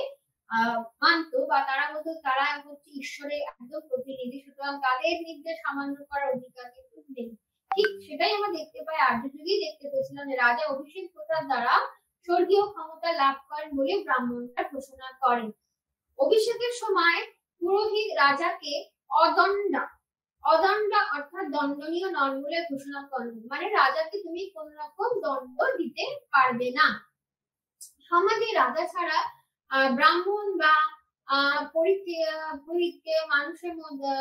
মানত বা তারা বলতো তারা হচ্ছে ঈশ্বরের একদম প্রতিনিধি, সুতরাং তাদের নির্দেশ সামান্য করার অধিকার কিন্তু নেই। ঠিক সেটাই আমরা দেখতে পাই আর্য যুগেই দেখতে পেয়েছিলাম যে রাজা অভিষেক প্রথার দ্বারা স্বর্গীয় ক্ষমতা লাভ করেন বলে ব্রাহ্মণরা ঘোষণা করেন। অভিষেকের সময় পুরোহিত রাজাকে অদণ্ডা অর্থাৎ দণ্ডনীয় নন বলে ঘোষণা করেন, মানে রাজাকে তুমি কোন রকম দণ্ড দিতে পারবে না। সমাজে রাজা ছাড়া ব্রাহ্মণ বা পুরোহিতকে মানুষের মধ্যে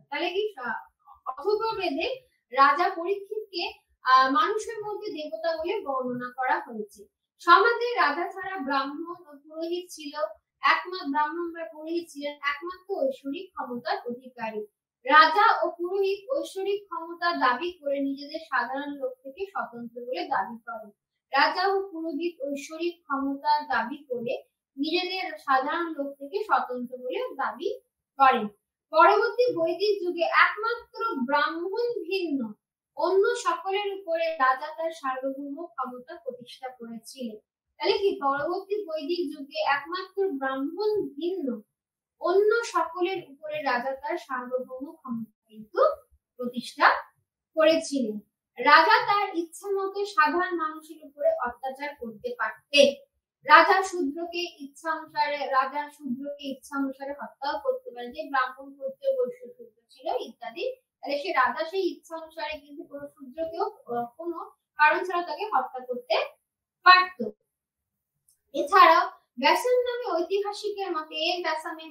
তাহলে কি অথর্ববেদে রাজা পরীক্ষিতকে মানুষের মধ্যে দেবতা বলে বর্ণনা করা হয়েছে। সমাজে রাজা ছাড়া ব্রাহ্মণ ও পুরোহিত ছিল একমাত্র ঐশ্বরিক ক্ষমতার অধিকারী। রাজা ও পুরোহিত ঐশ্বরিক ক্ষমতা দাবি করে নিজেদের সাধারণ লোক থেকে স্বতন্ত্র বলে দাবি করেন। রাজা ও পুরোহিত ঐশ্বরিক ক্ষমতার দাবি করে নিজেদের সাধারণ লোক থেকে স্বতন্ত্র বলে দাবি করেন। পরবর্তী বৈদিক যুগে একমাত্র ব্রাহ্মণ ভিন্ন অন্য সকলের উপরে রাজা তার সার্বভৌম ক্ষমতা প্রতিষ্ঠা করেছিলেন। তাহলে কি পরবর্তী বৈদিক যুগে একমাত্র ব্রাহ্মণ ভিন্ন অন্য সকলের উপরে রাজা তার সার্বভৌম ক্ষমতা কিন্তু প্রতিষ্ঠা করেছিলেন। রাজা তার ইচ্ছা মতো সাধারণ মানুষের উপরে অত্যাচার করতে পারতেন। রাজা শূদ্রকে ইচ্ছা অনুসারে হত্যাও করতে পারেন, যে ব্রাহ্মণ ক্ষত্রিয় বৈশ্য শূদ্র ছিল ইত্যাদি। তাহলে সে রাজা সেই ইচ্ছা অনুসারে কিন্তু কোনো শূদ্রকেও কোনো কারণ ছাড়া তাকে হত্যা করতে পারত। এছাড়াও ব্যাসাম নামে ঐতিহাসিকের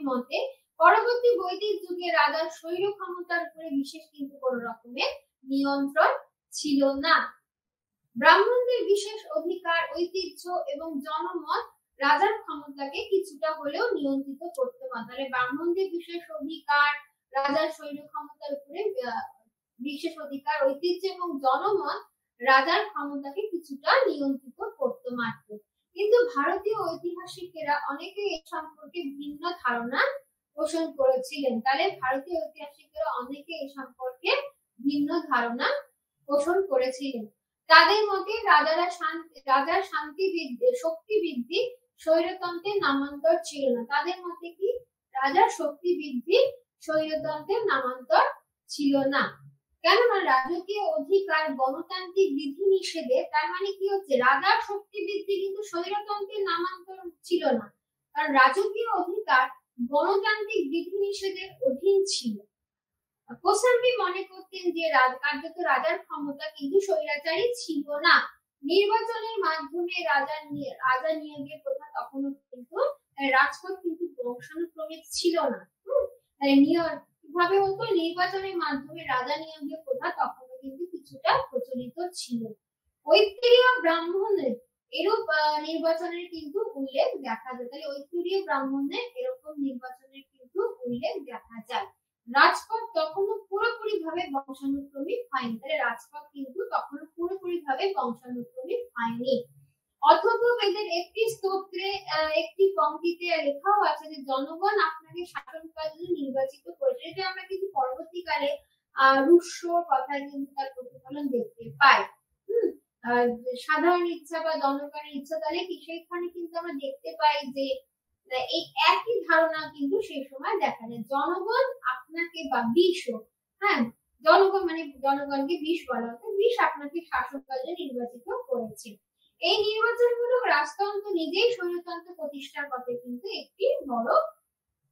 মতে পরবর্তী বৈদিক যুগে রাজার স্বৈর ক্ষমতার উপরে বিশেষ কিন্তু কোন রকমের নিয়ন্ত্রণ ছিল না। ব্রাহ্মণদের বিশেষ অধিকার, ঐতিহ্য এবং জনমত রাজার ক্ষমতাকে কিছুটা হলেও নিয়ন্ত্রিত করতে পারে। তাহলে ব্রাহ্মণদের বিশেষ অধিকার, রাজার সৈন্য ক্ষমতার উপরে বিশেষ অধিকার, ঐতিহ্য এবং জনমত রাজার ক্ষমতাকে কিছুটা নিয়ন্ত্রিত করতে মাত্র। কিন্তু ভারতীয় ঐতিহাসিকেরা অনেকে এ সম্পর্কে ভিন্ন ধারণা পোষণ করেছিলেন। তাহলে ভারতীয় ঐতিহাসিকেরা অনেকে এ সম্পর্কে ভিন্ন ধারণা পোষণ করেছিলেন। তাদের মতে রাজার শান্তি বৃদ্ধি, শক্তি বৃদ্ধি, স্বৈরতন্ত্রের নামান্তর ছিল না। তাদের মতে কি রাজার শক্তি বৃদ্ধি, স্বৈরতন্ত্রের নামান্তর ছিল না। কেননা রাজকীয় অধিকার গণতান্ত্রিক বিধিনিষেধে, তার মানে কি হচ্ছে রাজার শক্তি বৃদ্ধি কিন্তু স্বৈরতন্ত্রের নামান্তর ছিল না, কারণ রাজকীয় অধিকার গণতান্ত্রিক বিধিনিষেধের অধীন ছিল। কোসাম্বী মনে করতেন যে কার্যত রাজার ক্ষমতা কিন্তু স্বৈরাচারী ছিল না। নির্বাচনের মাধ্যমে রাজা নিয়োগের প্রথা তখনও কিন্তু রাজপথ কিন্তু বংশানুক্রমিক ছিল না। কিভাবে হতো? নির্বাচনের মাধ্যমে রাজা নিয়োগের প্রথা তখনও কিন্তু কিছুটা প্রচলিত ছিল। ঐত্তরীয় ব্রাহ্মণের এরূপ নির্বাচনের কিন্তু উল্লেখ দেখা যায়। তাহলে ঐত্তরীয় ব্রাহ্মণের এরকম নির্বাচনের কিন্তু উল্লেখ দেখা যায়। রাজপথ তখনও পুরোপুরি ভাবে বংশানুক্রমিক হয়নি। তাহলে রাজপথ কিন্তু তখনও পুরোপুরি ভাবে বংশানুক্রমিক হয়নি। অথর্ববেদের একটি স্তোত্রে একটি পংক্তিতে লেখাও আছে যে জনগণ আপনাকে শাসন করার জন্য নির্বাচিত করেছে। এটা আমরা কিন্তু পরবর্তীকালে রুশোর কথায় কিন্তু তার প্রতিফলন দেখতে পাই। সাধারণ ইচ্ছা বা জনগণের ইচ্ছা, তাহলে কি সেইখানে কিন্তু আমরা দেখতে পাই যে এই একই ধারণা কিন্তু সেই সময় দেখা যায়। জনগণ আপনাকে বা বিশও, হ্যাঁ জনগণ মানে জনগণকে বিশ বলা হতো, বিশ আপনাকে শাসক কাজে নির্বাচিত করেছে। এই নির্বাচনমূলক রাজতন্ত্র নিজেই স্বৈরতন্ত্র প্রতিষ্ঠার পথে কিন্তু একটি বড়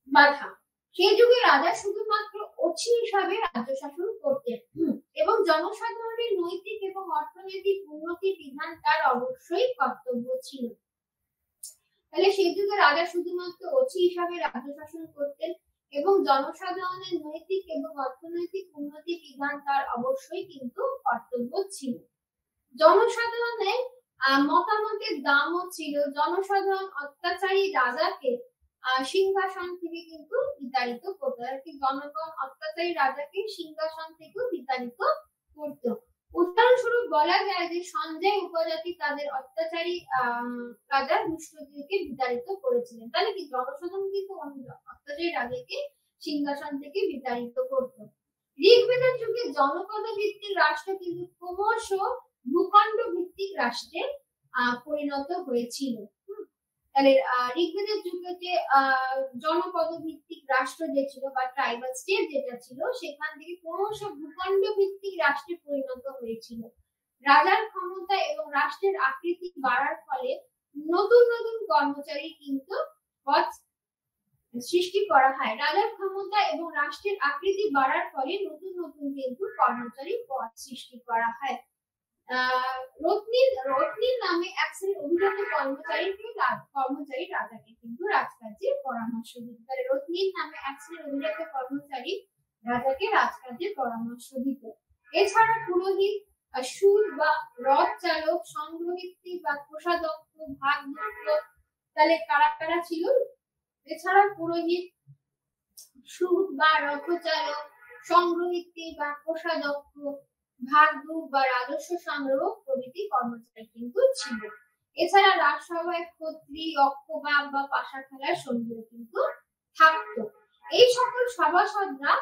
বাধা। সেই যুগে রাজা শুধুমাত্র অছি হিসাবে রাজ্য শাসন করতেন এবং জনসাধারণের নৈতিক এবং অর্থনৈতিক উন্নতির বিধান তার অবশ্যই কর্তব্য ছিল। তাহলে সেই যুগে রাজা শুধুমাত্র অছি হিসাবে রাজ্য শাসন করতেন এবং জনসাধারণের নৈতিক এবং অর্থনৈতিক উন্নতি বিধান তার অবশ্যই কিন্তু কর্তব্য ছিল। জনসাধারণের মতামতের দামও ছিল। জনসাধারণ অত্যাচারী রাজাকে সিংহাসন থেকে কিন্তু বিতাড়িত করত, আর কি জনগণ অত্যাচারী রাজাকে সিংহাসন থেকে বিতাড়িত করত। উদাহরণস্বরূপ বলা যায় যে সঞ্জয় উপজাতি তাদের অত্যাচারী রাজা দুষ্টদেরকে বিতাড়িত করেছিলেন। তাহলে কি জনসাধারণ কিন্তু অত্যাচারী রাজাকে সিংহাসন থেকে বিতাড়িত করত। ঋগ্বেদের যুগে জনপদ ভিত্তিক রাষ্ট্র কিন্তু ক্রমশ ভূখণ্ড ভিত্তিক রাষ্ট্রে পরিণত হয়েছিল। তাহলে ঋগ্বেদের যুগে যে জনপদ ভিত্তিক রাষ্ট্র যে ছিল বা ট্রাইবাল স্টেট যেটা ছিল, সেখান থেকে ক্রমশ ভূখণ্ড ভিত্তিক রাষ্ট্রে পরিণত হয়েছিল। রাজার ক্ষমতা এবং রাষ্ট্রের আকৃতি বাড়ার ফলে নতুন নতুন কর্মচারী কিন্তু পদ সৃষ্টি করা হয়। রাজার ক্ষমতা এবং রাষ্ট্রের আকৃতি বাড়ার ফলে নতুন নতুন কিন্তু কর্মচারী পদ সৃষ্টি করা হয়। রত্নীর নামে এক শ্রেণীর অভিজাত কর্মচারী রাজাকে কিন্তু রাজকার্যের পরামর্শ দিত। তাহলে রত্নীর নামে এক শ্রেণীর অভিজাত কর্মচারী রাজাকে রাজকার্যের পরামর্শ দিত। এছাড়া পুরোহিত, সুর বা রথ চালক, সংগ্রহিত্রী বা কোষাধ্যক্ষ, ভাগদত্ত, তাহলে কারা কারা ছিল? এছাড়া পুরোহিত, সুর বা রথচালক, সংগ্রহিত্রী বা কোষাধ্যক্ষ, ভাগদূত বা রাজস্ব সংগ্রহ প্রভৃতি কর্মচারী কিন্তু ছিল। এছাড়া রাজসভায় ক্ষত্রি, অক্ষবাগ বা পাশা খেলার সঙ্গীও কিন্তু থাকতো। এই সকল সভাসদরা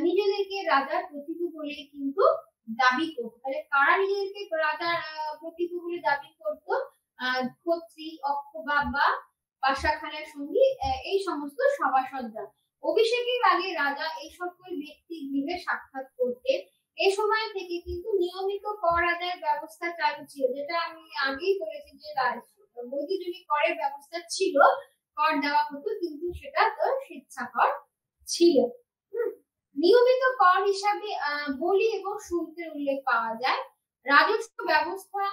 নিজেদেরকে রাজার প্রতিভু বলে কিন্তু দাবি করত। তাহলে কারা নিজেদেরকে রাজার প্রতিভু বলে দাবি করত? ক্ষত্রি, অক্ষবাগ বা পাশা খেলার সঙ্গী, এই সমস্ত সভাসদরা। অভিষেকের আগে রাজা এই সকল ব্যক্তি গৃহে সাক্ষাৎ করতেন। এই সময় থেকে কিন্তু নিয়মিত কর আদায়ের ব্যবস্থা চালু ছিল, যেটা আমি আগেই বলেছি যে বৈদিক যুগে করের ব্যবস্থা ছিল, কর দেওয়া হতো কিন্তু সেটা তো স্বেচ্ছাকর ছিল। নিয়মিত কর হিসাবে বলি এবং শুল্কের উল্লেখ পাওয়া যায়। রাজস্ব ব্যবস্থা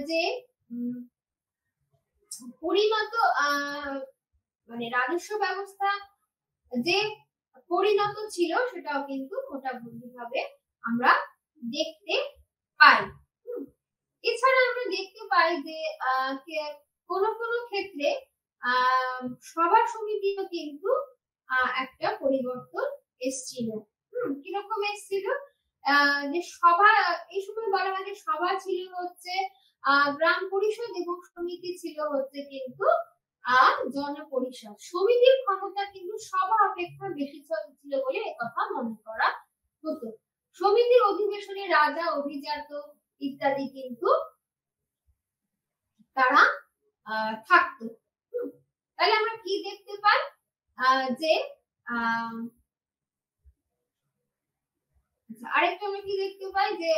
যে পরিণত মানে রাজস্ব ব্যবস্থা যে পরিণত ছিল সেটাও কিন্তু মোটামুটি ভাবে আমরা দেখতে পাই। এছাড়া আমরা দেখতে পাই যে কোন কোন ক্ষেত্রে সভা সমিতিও কিন্তু একটা পরিবর্তন এসছিল। কিরকম এসছিল? যে সভা, এই সময় বলা হয় যে সভা ছিল হচ্ছে গ্রাম পরিষদ এবং সমিতি ছিল হচ্ছে কিন্তু জনপরিষদ। সমিতির ক্ষমতা কিন্তু সভা অপেক্ষা বেশি ছিল বলে একথা মনে করা হতো। সমিতির অধিবেশনে রাজা, অভিজাত ইত্যাদি কিন্তু তারা থাকতো। তাহলে আমরা কি দেখতে পাই যে আরেকটা আমরা কি দেখতে পাই যে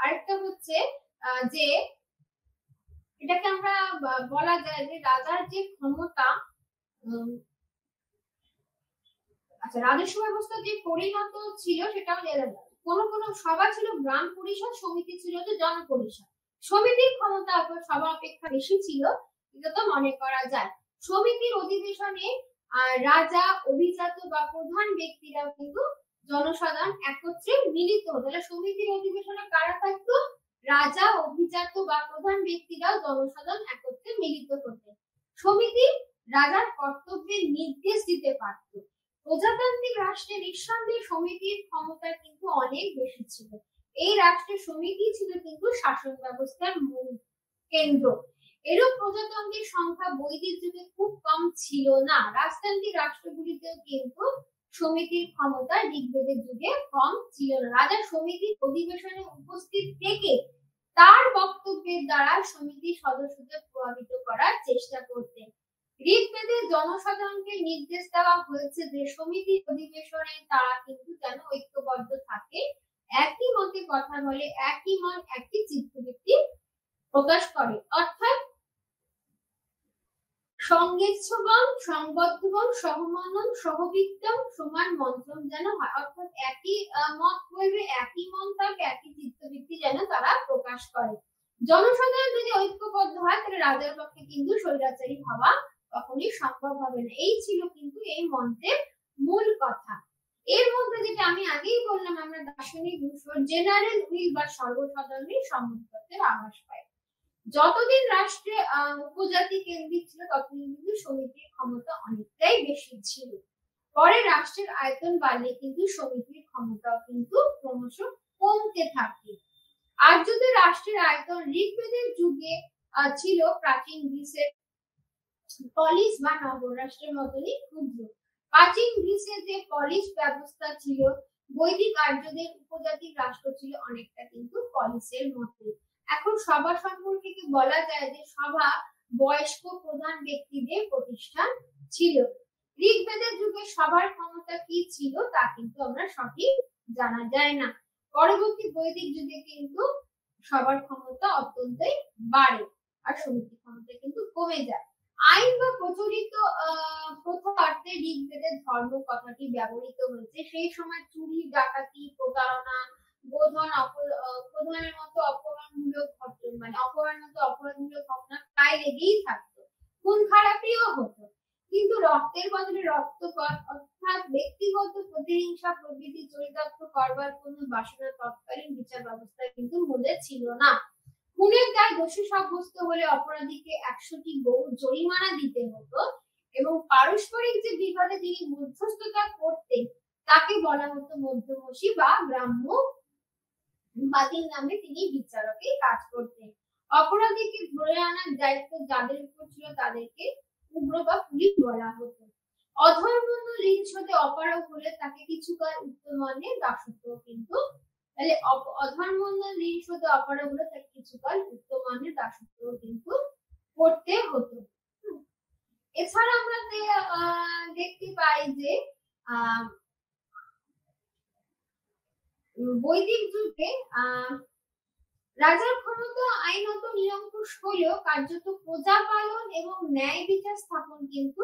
আরেকটা হচ্ছে যে এটাকে আমরা বলা যায় যে রাজার যে ক্ষমতা, আচ্ছা রাজস্ব ব্যবস্থা যে পরিণত ছিল সেটাও কোন কোন সভা ছিল গ্রাম পরিষদ, সমিতি ছিল যে জনপরিষদ। সমিতির ক্ষমতা সভা অপেক্ষা বেশি ছিল এটা তো মনে করা যায়। সমিতির অধিবেশনে রাজা, অভিজাত বা প্রধান ব্যক্তিরা কিন্তু জনসাধারণ একত্রে মিলিত হতো। তাহলে সমিতির অধিবেশনে কারা থাকতো? রাজা, অভিজাত বা প্রধান ব্যক্তিরাও জনসাধারণ একত্রে মিলিত হতেন। সমিতি রাজার কর্তব্যের নির্দেশ দিতে পারত। প্রজাতান্ত্রিক রাষ্ট্রে নিঃসন্দেহে সমিতির ক্ষমতা কিন্তু অনেক বেশি ছিল। এই রাষ্ট্রের সমিতি ছিল কিন্তু শাসন ব্যবস্থার মূল কেন্দ্র। এরূপ প্রজাতন্ত্রের সংখ্যা বৈদিক যুগে খুব কম ছিল না। রাজতান্ত্রিক রাষ্ট্রগুলিতেও কিন্তু সমিতির ক্ষমতা ঋগ্বেদের যুগে কম ছিল না। রাজা সমিতির অধিবেশনে উপস্থিত থেকে তার বক্তব্যের দ্বারা সমিতির সদস্যদের প্রভাবিত করার চেষ্টা করতেন। ঋগ্বেদে জনসাধারণকে নির্দেশ দেওয়া হয়েছে যে সমিতির অধিবেশনে তারা কিন্তু যেন ঐক্যবদ্ধ থাকে, একই মতে কথা বলে, একই মন একই চিত্তবৃত্তি প্রকাশ করে। অর্থাৎ সংগেচ্ছবং সংবদ্ধবং সহমনন সহবিত্তম সমান মন্ত্রম যেন হয়। অর্থাৎ একই মত বলবে, একই মন থাকবে, একই চিত্তবৃত্তি যেন তারা প্রকাশ করে। জনসাধারণ যদি ঐক্যবদ্ধ হয় তাহলে রাজার পক্ষে কিন্তু স্বৈরাচারী হওয়া কখনোই সম্ভব হবে না। এই ছিল কিন্তু এই মন্ত্রের মূল কথা। এর মধ্যে যেটা আমি আগেই বললাম, আমরা দার্শনিক জেনারেল উইল বা সর্বসাধারণের সম্মতির আভাস পাই। যতদিন রাষ্ট্রে উপজাতি কেন্দ্রিক ছিল ততদিন কিন্তু সমিতির ক্ষমতা অনেকটাই বেশি ছিল। পরে রাষ্ট্রের আয়তন বাড়লে কিন্তু সমিতির ক্ষমতাও কিন্তু ক্রমশ কমতে থাকে। আর্যদের রাষ্ট্রের আয়তন ঋগ্বেদের যুগে ছিল প্রাচীন গ্রিসের পলিস বা নগর রাষ্ট্রের মতনই ক্ষুদ্র। প্রাচীন গ্রিসের যে পলিস ব্যবস্থা ছিল, বৈদিক আর্যদের উপজাতির রাষ্ট্র ছিল অনেকটা কিন্তু পলিসের মতো। এখন সভা সম্পর্কে বলা যায় যে সভা বয়স্ক প্রধান ব্যক্তিদের প্রতিষ্ঠান ছিল। ঋগ্বেদের যুগে সভার ক্ষমতা কি ছিল তা কিন্তু আমরা সঠিক জানা যায় না। পরবর্তী বৈদিক যুগে কিন্তু সবার ক্ষমতা অত্যন্তই বাড়ে আর সমিতির ক্ষমতা কিন্তু কমে যায়। আইন বা প্রচলিত প্রথার্থে ঋগ্বেদের ধর্ম কথাটি ব্যবহৃত হয়েছে। সেই সময় চুরি, ডাকাতি, প্রতারণা, প্রধানের মতো অপরাধমূলক ঘটনা প্রায় লেগেই থাকতো। খুন খারাপিও হতো, কিন্তু রক্তের বদলে রক্তপাত অর্থাৎ ব্যক্তিগত প্রতিহিংসা প্রভৃতি চরিতার্থ করবার কোনো বাসনা তৎকালীন বিচার ব্যবস্থায় কিন্তু মূলে ছিল না। খুনের দায় দোষী সাব্যস্ত হলে অপরাধীকে 100টি জরিমানা দিতে হতো এবং পারস্পরিক যে বিবাদে যিনি মধ্যস্থতা করতেন তাকে বলা হতো মধ্যমসি বা গ্রাম্য বাদীর নামে তিনি বিচারকের কাজ করতেন। অপরাধীকে ধরে আনার দায়িত্ব যাদের উপর ছিল তাদেরকে উগ্র বা পুলিশ বলা হতো। অধর্মণ্য ঋণ শোধে অপারগ হলে তাকে কিছুকাল উত্তমনে দাসত্ব কিন্তু, তাহলে অধর্মণ্য ঋণ শোধে অপারগ হলে তাকে কিছুকাল উত্তমনে দাসত্ব কিন্তু করতে হতো। এছাড়া আমরা দেখতে পাই যে বৈদিক যুগে রাজার ক্ষমতা আইনত নিরঙ্কুশ হলেও কার্যত প্রজা পালন এবং ন্যায় বিচার স্থাপন কিন্তু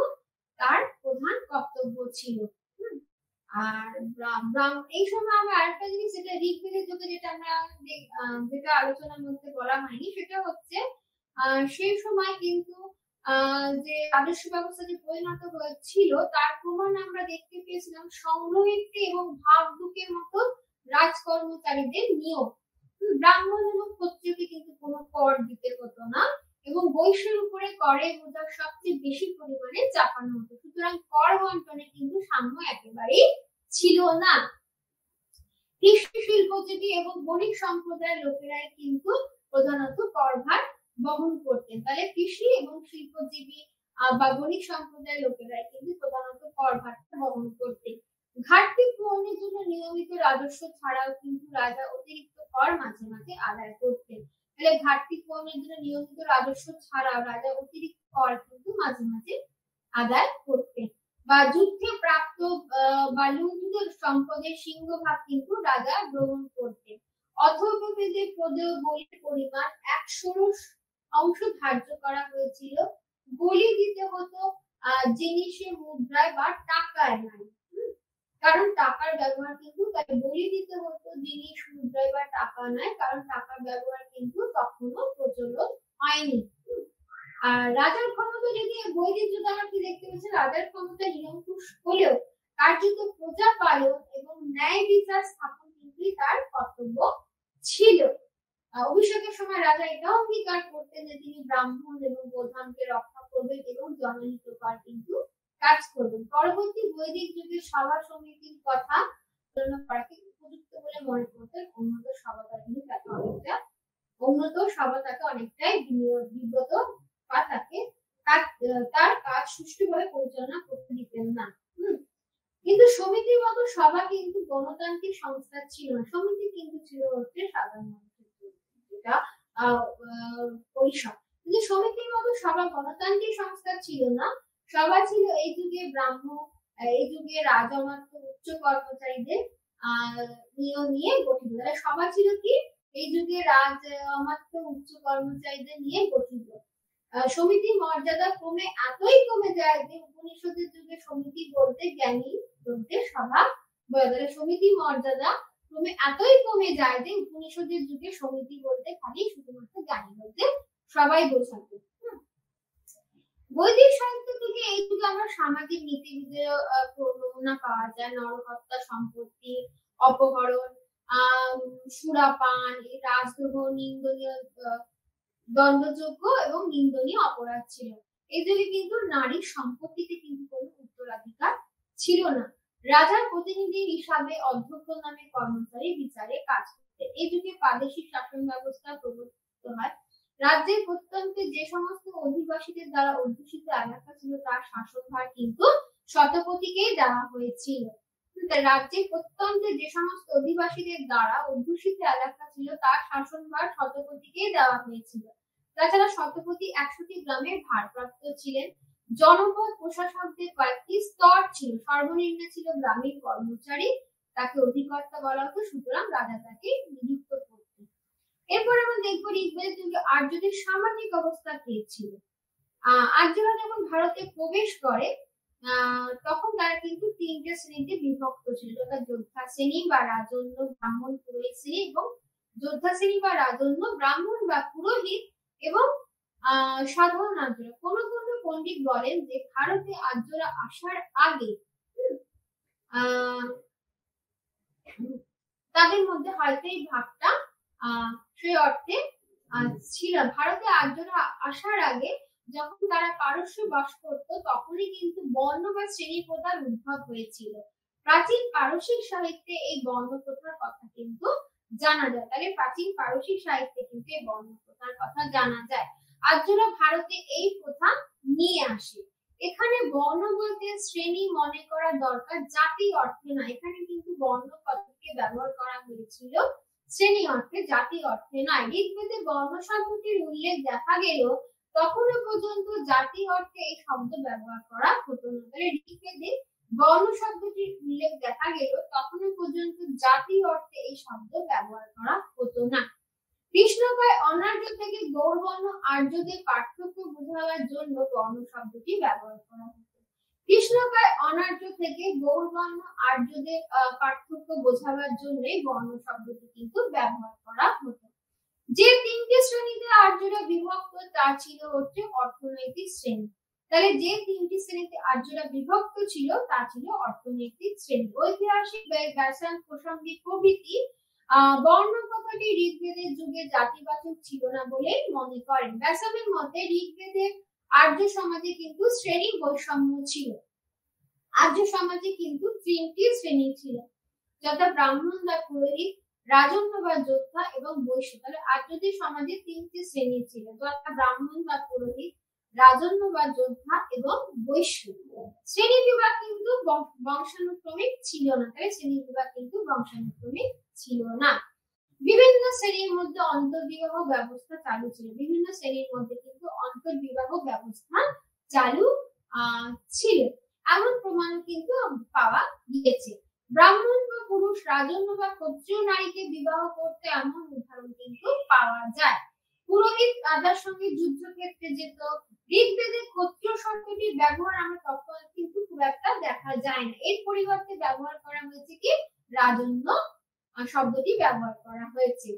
তার প্রধান কর্তব্য ছিল। আর এই সময় আমরা আরেকটা জিনিস যেটা ঋগ্বেদের যুগে যেটা আলোচনার মধ্যে বলা হয়নি সেটা হচ্ছে সেই সময় কিন্তু যে রাজস্ব ব্যবস্থা যে পরিণত হয়েছিল তার প্রমাণ আমরা দেখতে পেয়েছিলাম সংগ্রহিত্রী এবং ভাবদূকের মতো রাজকর্মচারীদের নিয়োগ। ব্রাহ্মণ এবং ক্ষত্রিয়কে কিন্তু কোনো কর দিতে হতো না এবং বৈশ্যের উপরে করের বোঝা সবচেয়ে বেশি পরিমাণে চাপানো হতো। সুতরাং কর বন্টনে কিন্তু সাম্য একেবারেই ছিল না। কৃষি, শিল্পজীবী এবং বণিক সম্প্রদায়ের লোকেরাই কিন্তু প্রধানত করভার বহন করতেন। তাহলে কৃষি এবং শিল্পজীবী বা বণিক সম্প্রদায়ের লোকেরাই কিন্তু প্রধানত করভারটা বহন করতেন। ঘাটতি পূরণের জন্য নিয়মিত রাজস্ব ছাড়াও কিন্তু রাজা অতিরিক্ত কর মাঝে মাঝে আদায় করতেন। তাহলে ঘাটতি পূরণের জন্য নিয়মিত রাজস্ব ছাড়াও রাজা অতিরিক্ত কর কিন্তু মাঝে মাঝে আদায় করতেন। বা যুদ্ধে প্রাপ্ত বা লুণ্ঠিত সম্পদের সিংহভাগ কিন্তু রাজা গ্রহণ করতেন। অথর্ববেদে প্রদেয় বলির পরিমাণ 1/16 অংশ ধার্য করা হয়েছিল। বলি দিতে হতো জিনিসের মুদ্রায় বা টাকায় নয়, কারণ টাকার ব্যবহার কিন্তু, তাই বলি দিতে হতো জিনিস মুদ্রায় বা টাকা নয়, কারণ টাকার ব্যবহার কিন্তু তখনও প্রচলন হয়নি। আর রাজার ক্ষমতা, যদি বৈদিক যুগে আমরা কি দেখতে পাচ্ছি, রাজার ক্ষমতা নিরঙ্কুশ হলেও কার্যত প্রজা পালন এবং ন্যায় বিচার স্থাপন কিন্তু তার কর্তব্য ছিল। অভিষেকের সময় রাজা এটাও অঙ্গীকার করতেন যে তিনি ব্রাহ্মণ এবং প্রধানকে রক্ষা করবেন এবং জনহিতকর কিন্তু কাজ করবেন। পরবর্তী বৈদিক যুগে সভা সমিতির কথা করাকে উপযুক্ত বলে মনে করতেন। উন্নত সভা তাকে অনেকটাই বিব্রত বা তাকে তার কাজ সুষ্ঠুভাবে পরিচালনা করতে দিতেন না। কিন্তু সমিতির মতো সভা কিন্তু গণতান্ত্রিক সংস্থা ছিল না। সমিতি কিন্তু ছিল হচ্ছে সাধারণ মানুষের যেটা পরিষদ। কিন্তু সমিতির মতো সভা গণতান্ত্রিক সংস্থা ছিল না। সভা ছিল এই যুগে এই যুগে রাজমাত্র উচ্চ কর্মচারীদের নিয়ে গঠিত। সভা ছিল কি, এই যুগে রাজমাত্র উচ্চ কর্মচারীদের নিয়ে গঠিত। সমিতির মর্যাদা ক্রমে এতই কমে যায় যে উপনিষদের যুগে সমিতি বলতে জ্ঞানী বলতে সভা বলে। সমিতির মর্যাদা ক্রমে এতই কমে যায় যে উপনিষদের যুগে সমিতি বলতে খালি শুধুমাত্র জ্ঞানী বলতে সবাই বোঝাতো। বৈদিক সাহিত্য থেকে এই যুগে আমরা সামাজিক নীতিবিদের নমুনা পাওয়া যায়। নরহত্যা, সম্পত্তি অপহরণ, সুরাপান, রাজদ্রোহ, নিন্দনীয় দণ্ডযোগ্য এবং নিন্দনীয় অপরাধ ছিল। এই যুগে কিন্তু নারীর সম্পত্তিতে কিন্তু কোনো উত্তরাধিকার ছিল না। রাজার প্রতিনিধি হিসাবে অধ্যক্ষ নামে কর্মচারী বিচারে কাজ করতে। এই যুগে প্রাদেশিক শাসন ব্যবস্থা প্রবর্তিত হয়। রাজ্যের প্রত্যন্তে যে সমস্ত অধিবাসীদের দ্বারা অধ্যুষিত এলাকা ছিল তার শাসনভার কিন্তু শতপথীকেই দেওয়া হয়েছিল। রাজ্যের প্রত্যন্তে যে সমস্ত অধিবাসীদের দ্বারা অধ্যুষিত এলাকা ছিল তার শাসনভার শতপথীকেই দেওয়া হয়েছিল। তাছাড়া শতপথী 100টি গ্রামের ভারপ্রাপ্ত ছিলেন। জনপদ প্রশাসকদের কয়েকটি স্তর ছিল। সর্বনিম্ন ছিল গ্রামীণ কর্মচারী, তাকে অধিকর্তা বলা হতো, সুতরাং রাজা তাকে নিযুক্ত করতেন। এরপর আমরা দেখব ঋগ্বেদের যুগে আর্যদের সামাজিক অবস্থা কি ছিল। আর্যরা যখন ভারতে প্রবেশ করে তখন তারা কিন্তু 3টে শ্রেণীতে বিভক্ত ছিল, অর্থাৎ যোদ্ধা শ্রেণী বা রাজন্য, ব্রাহ্মণ, পুরোহিত শ্রেণী। এবং যোদ্ধা শ্রেণী বা রাজন্য, ব্রাহ্মণ বা পুরোহিত এবং সাধারণ আর্যরা। কোন পণ্ডিত বলেন যে ভারতে আর্যরা আসার আগে তাদের মধ্যে হয়তো এই ভাগটা সেই অর্থে ছিল। ভারতে আর্যরা আসার আগে যখন তারা পারস্যে বাস করত তখনই কিন্তু বর্ণ বা শ্রেণী প্রথার উদ্ভব হয়েছিল। প্রাচীন পারসিক সাহিত্যে এই বর্ণ প্রথার কথা কিন্তু জানা যায়। তাহলে প্রাচীন পারসিক সাহিত্যে কিন্তু এই বর্ণ প্রথার কথা জানা যায়। আর্যরা ভারতে এই প্রথা নিয়ে আসে। এখানে বর্ণ বলতে শ্রেণী মনে করা দরকার, জাতি অর্থে না। এখানে কিন্তু বর্ণ কথাকে ব্যবহার করা হয়েছিল শ্রেণী অর্থে, জাতি অর্থে নয়। ঋগ্বেদে বর্ণ শব্দটির উল্লেখ দেখা গেল তখনও পর্যন্ত জাতি অর্থে এই শব্দ ব্যবহার করা হতো না। তাহলে ঋগ্বেদে বর্ণ শব্দটির উল্লেখ দেখা গেল তখনও পর্যন্ত জাতি অর্থে এই শব্দ ব্যবহার করা হতো না। কৃষ্ণকায় অনার্য থেকে গৌড়বর্ণ আর্যদের পার্থক্য বোঝাবার জন্য বর্ণ শব্দটি ব্যবহার করা হতো। কৃষ্ণকায় অনার্য থেকে গৌড়বর্ণ আর্যদের পার্থক্য বোঝাবার জন্য বর্ণ শব্দটি কিন্তু ব্যবহার করা হতো। যে 3টে শ্রেণীতে আর্যরা বিভক্ত তা ছিল হচ্ছে অর্থনৈতিক শ্রেণী। তাহলে যে 3টি শ্রেণীতে আর্যরা বিভক্ত ছিল তা ছিল অর্থনৈতিক শ্রেণী। ঐতিহাসিক ব্যাসান, প্রসঙ্গিক প্রভৃতি বর্ণ কথাটি ঋগ্বেদের যুগে জাতিবাচক ছিল না বলে মনে করেন। ব্যাসমের মতে ঋগ্বেদের আর্য সমাজে কিন্তু শ্রেণী বৈষম্য ছিল। আর্য সমাজে কিন্তু তিনটি শ্রেণী ছিল, যথা ব্রাহ্মণ বা পুরোহিত, রাজন্য বা যোদ্ধা এবং বৈশ্য। তাহলে আর্যদের সমাজে তিনটি শ্রেণী ছিল, যথা ব্রাহ্মণ বা পুরোহিত, রাজন্য বা যোদ্ধা এবং বৈশ্য। শ্রেণী বিভাগ কিন্তু বংশানুক্রমিক ছিল না। তাহলে শ্রেণী বিভাগ কিন্তু বংশানুক্রমিক ছিল না। বিভিন্ন শ্রেণীর মধ্যে অন্তর্বিবাহ ব্যবস্থা চালু ছিল। বিভিন্ন শ্রেণীর মধ্যে কিন্তু অন্তর্বিবাহ ব্যবস্থা চালু ছিল, এমন প্রমাণ কিন্তু পাওয়া গিয়েছে। ব্রাহ্মণ বা পুরুষ, রাজন্য বা ক্ষত্রিয় নারীকে বিবাহ করতে এমন উদাহরণ কিন্তু পাওয়া যায়। পুরোহিত রাজার সঙ্গে যুদ্ধক্ষেত্রে যেত। ঋগ্বেদে ক্ষত্রিয় শব্দটির ব্যবহার আমরা তখন কিন্তু খুব একটা দেখা যায় না। এর পরিবর্তে ব্যবহার করা হয়েছে কি রাজন্য শব্দটি ব্যবহার করা হয়েছে।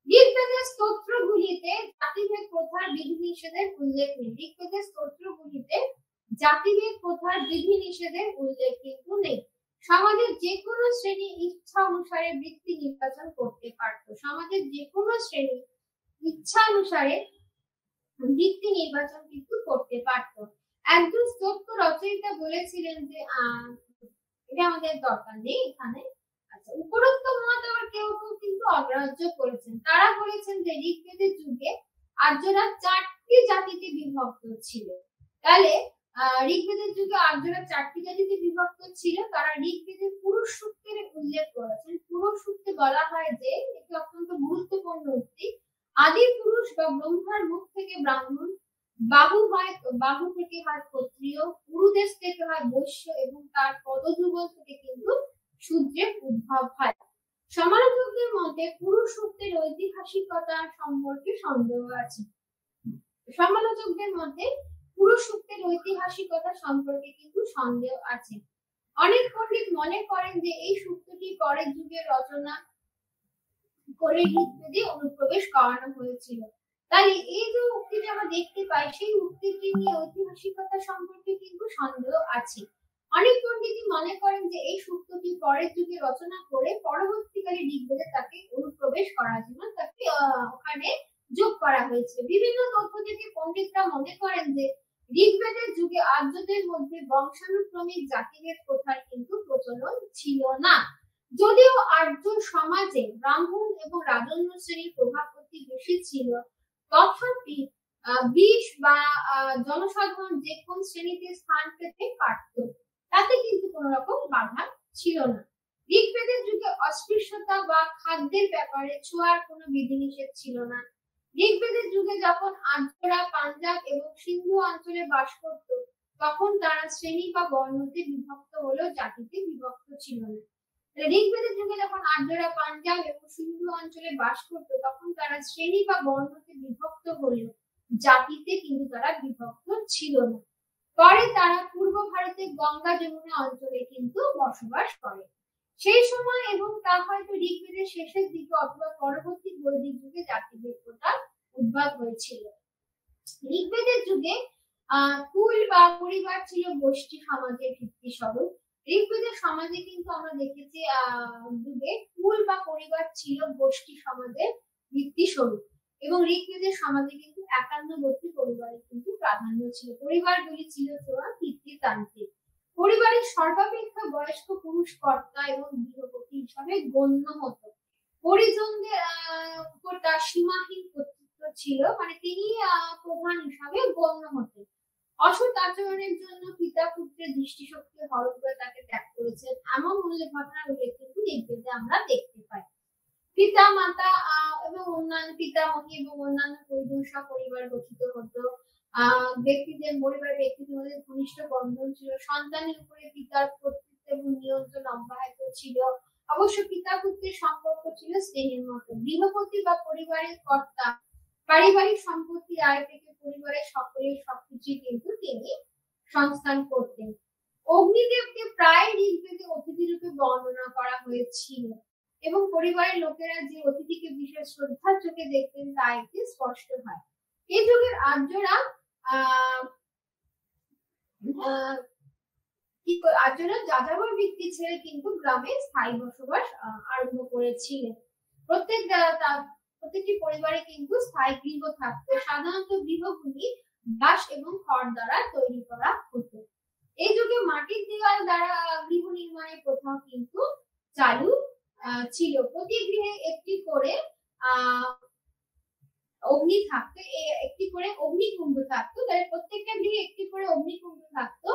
ঋগ্বেদের স্তোত্রগুলিতে জাতিভেদ প্রথার বিধিনিষেধের উল্লেখ নেই। ঋগ্বেদের স্তোত্রগুলিতে জাতিভেদ প্রথার বিধিনিষেধের উল্লেখ কিন্তু নেই। সমাজের যে কোনো শ্রেণী ইচ্ছা অনুসারে বৃত্তি নির্বাচন করতে পারত। সমাজের যে কোনো শ্রেণী ইচ্ছা অনুসারে বৃত্তি নির্বাচন কিন্তু করতে পারত। একজন স্তোত্র রচয়িতা বলেছিলেন যে এটা আমাদের দরকার নেই এখানে। আচ্ছা, উপরোক্ত মত আবার কেউ কেউ কিন্তু অগ্রাহ্য করেছেন। তারা বলেছেন যে ঋগ্বেদের যুগে আর্যরা 4টি জাতিতে বিভক্ত ছিল। তাহলে ঋগ্বেদের যুগে আর্যরা 4টি জাতিতে বিভক্ত ছিল। তারা ঋগ্বেদের পুরুষ সূক্তের উল্লেখ করেছেন। পুরুষ সূক্তে বলা হয় যে, এটি অত্যন্ত গুরুত্বপূর্ণ উক্তি, আদি পুরুষ বা ব্রহ্মার মুখ থেকে ব্রাহ্মণ, বাহু থেকে হয় ক্ষত্রিয়, পুরুদেশ থেকে হয় বৈশ্য এবং তার পদযুগল থেকে কিন্তু শূদ্রের উদ্ভব হয়। সমালোচকদের মতে পুরুষ সূক্তের ঐতিহাসিকতা সম্পর্কে সন্দেহ আছে। সমালোচকদের মতে পুরুষ সূক্তের ঐতিহাসিকতা সম্পর্কে কিন্তু সন্দেহ আছে। অনেক পণ্ডিত মনে করেন যে এই সূক্তটি পরের যুগে রচনা করে ঋগ্বেদে অনুপ্রবেশ করানো হয়েছিল। তাই এই যে উক্তিটি আমরা দেখতে পাই, সেই উক্তিটি নিয়ে ঐতিহাসিকতা সম্পর্কে কিন্তু সন্দেহ আছে। অনেক পণ্ডিত মনে করেন যে এই সূক্তটি পরের যুগে রচনা করে পরবর্তীকালে ঋগ্বেদে তাকে অনুপ্রবেশ করার জন্য তাকে ওখানে যোগ করা হয়েছে। বিভিন্ন তথ্য থেকে পণ্ডিতরা মনে করেন যে ঋগ্বেদের যুগে আর্যদের মধ্যে বংশানুক্রমিক জাতিভেদ প্রথার কিন্তু প্রচলন ছিল না। যদিও আর্য সমাজে ব্রাহ্মণ এবং রাজন্য শ্রেণীর প্রভাব অতি বেশি ছিল, তথাপি বিশ বা জনসাধারণ যে কোন শ্রেণীতে স্থান পেতে পারত, তাতে কিন্তু কোনো রকম বাধা ছিল না। ঋগ্বেদের যুগে অস্পৃশ্যতা বা খাদ্যের ব্যাপারে ছোঁয়ার কোনো বিধিনিষেধ ছিল না। ঋগ্বেদের যুগে যখন আর্যরা পাঞ্জাব এবং সিন্ধু অঞ্চলে বাস করত, তখন তারা শ্রেণী বা বর্ণতে বিভক্ত হলেও জাতিতে বিভক্ত ছিল না। ঋগ্বেদের যুগে যখন আর্যরা পাঞ্জাব এবং সিন্ধু অঞ্চলে বাস করত, তখন তারা শ্রেণী বা বর্ণতে বিভক্ত হলেও জাতিতে কিন্তু তারা বিভক্ত ছিল না। পরে তারা পূর্ব ভারতের গঙ্গা যমুনা অঞ্চলে কিন্তু বসবাস করে। সেই সময় এবং তা হয়তো ঋগ্বেদের শেষের দিকে অথবা পরবর্তী বৈদিক যুগে জাতিভেদ প্রথার উদ্ভব হয়েছিল। ঋগ্বেদের যুগে কুল বা পরিবার ছিল গোষ্ঠী সমাজের ভিত্তি স্বরূপ। ঋগ্বেদের সমাজে কিন্তু আমরা দেখেছি যুগে কুল বা পরিবার ছিল গোষ্ঠী সমাজের ভিত্তি স্বরূপ, এবং ঋগ্বেদের সমাজে কিন্তু একান্নবর্তী পরিবারের কিন্তু প্রাধান্য ছিল। পরিবারগুলি ছিল পিতৃতান্ত্রিক। পরিবারের সর্বাপেক্ষা বয়স্ক পুরুষ কর্তা এবং গৃহপতি হিসাবে গণ্য হতো। পরিজনদের উপর তার সীমাহীন কর্তৃত্ব ছিল, মানে তিনি প্রধান হিসাবে গণ্য হতেন। অসৎ আচরণের জন্য পিতা পুত্রের দৃষ্টিশক্তি হরণ করে তাকে ত্যাগ করেছেন, এমন ঘটনার উল্লেখ কিন্তু ঋগ্বেদে আমরা দেখতে পাই। পিতা মাতা এবং অন্যান্য পিতামহী এবং অন্যান্য পরিজন সহ পরিবার গঠিত হতো। ব্যক্তিদের পরিবারের ব্যক্তিদের মধ্যে ঘনিষ্ঠ বন্ধন ছিল। সন্তানের উপরে পিতার কর্তৃত্ব এবং নিয়ন্ত্রণ অব্যাহত ছিল। অবশ্য পিতা পুত্রের সম্পর্ক ছিল স্নেহের মতো। গৃহপতি বা পরিবারের কর্তা পারিবারিক সম্পত্তির আয় থেকে পরিবারের সকলের সবকিছু কিন্তু তিনি সংস্থান করতেন। অগ্নিদেবকে প্রায় ঋগ্বেদে অতিথি রূপে বর্ণনা করা হয়েছিল, এবং পরিবারের লোকেরা যে অতিথিকে বিশেষ শ্রদ্ধার চোখে দেখতেন তা একটি স্পষ্ট হয়। এই যুগের আর্যরা যাযাবর বৃত্তি ছেড়ে কিন্তু গ্রামে স্থায়ী বসবাস আরম্ভ করেছিলেন। প্রত্যেকটি পরিবারে কিন্তু স্থায়ী গৃহ থাকতো। সাধারণত গৃহগুলি বাঁশ এবং খড় দ্বারা তৈরি করা হতো। এই যুগে মাটির দেওয়াল দ্বারা গৃহ নির্মাণের প্রথা কিন্তু চালু ছিল। প্রতি গৃহে একটি করে অগ্নি থাকতো, একটি করে অগ্নিকুণ্ড থাকতো। তাহলে প্রত্যেকটা গৃহে একটি করে অগ্নিকুণ্ড থাকতো।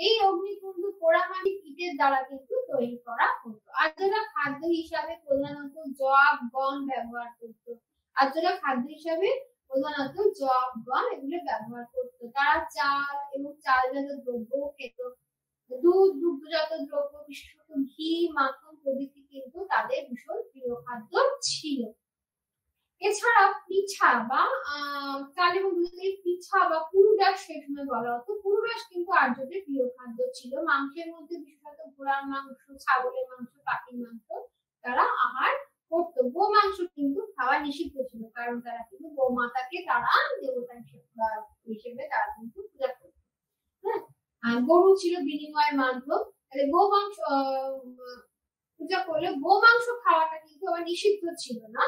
এই অগ্নিকুণ্ড পোড়ামাটির ইটের দ্বারা কিন্তু তৈরি করা হতো। আর্যরা খাদ্য হিসাবে প্রধানত যব, গম ব্যবহার করত। আর্যরা খাদ্য হিসাবে প্রধানত যব, গম এগুলো ব্যবহার করত। তারা চাল এবং চালজাত দ্রব্য খেত। দুধ, দুগ্ধজাত দ্রব্য, বিশেষত ঘি, মাখন প্রভৃতি কিন্তু তাদের ভীষণ প্রিয় খাদ্য ছিল। এছাড়া পিঠা বা চাল এবং দুধের পিঠা বা পুরুডাস সেই সময় বলা হতো। পুরুডাস কিন্তু আর্যদের প্রিয় খাদ্য ছিল। মাংসের মধ্যে বিশেষত ঘোড়ার মাংস, ছাগলের মাংস, পাখির মাংস তারা আহার করত। গো মাংস কিন্তু খাওয়া নিষিদ্ধ ছিল, কারণ তারা কিন্তু গোমাতাকে তারা দেবতা হিসেবে তারা কিন্তু পূজা করত। হ্যাঁ, গরু ছিল বিনিময় মাধ্যম। তাহলে গো মাংস পূজা করলে গো মাংস খাওয়াটা কিন্তু আবার নিষিদ্ধ ছিল না।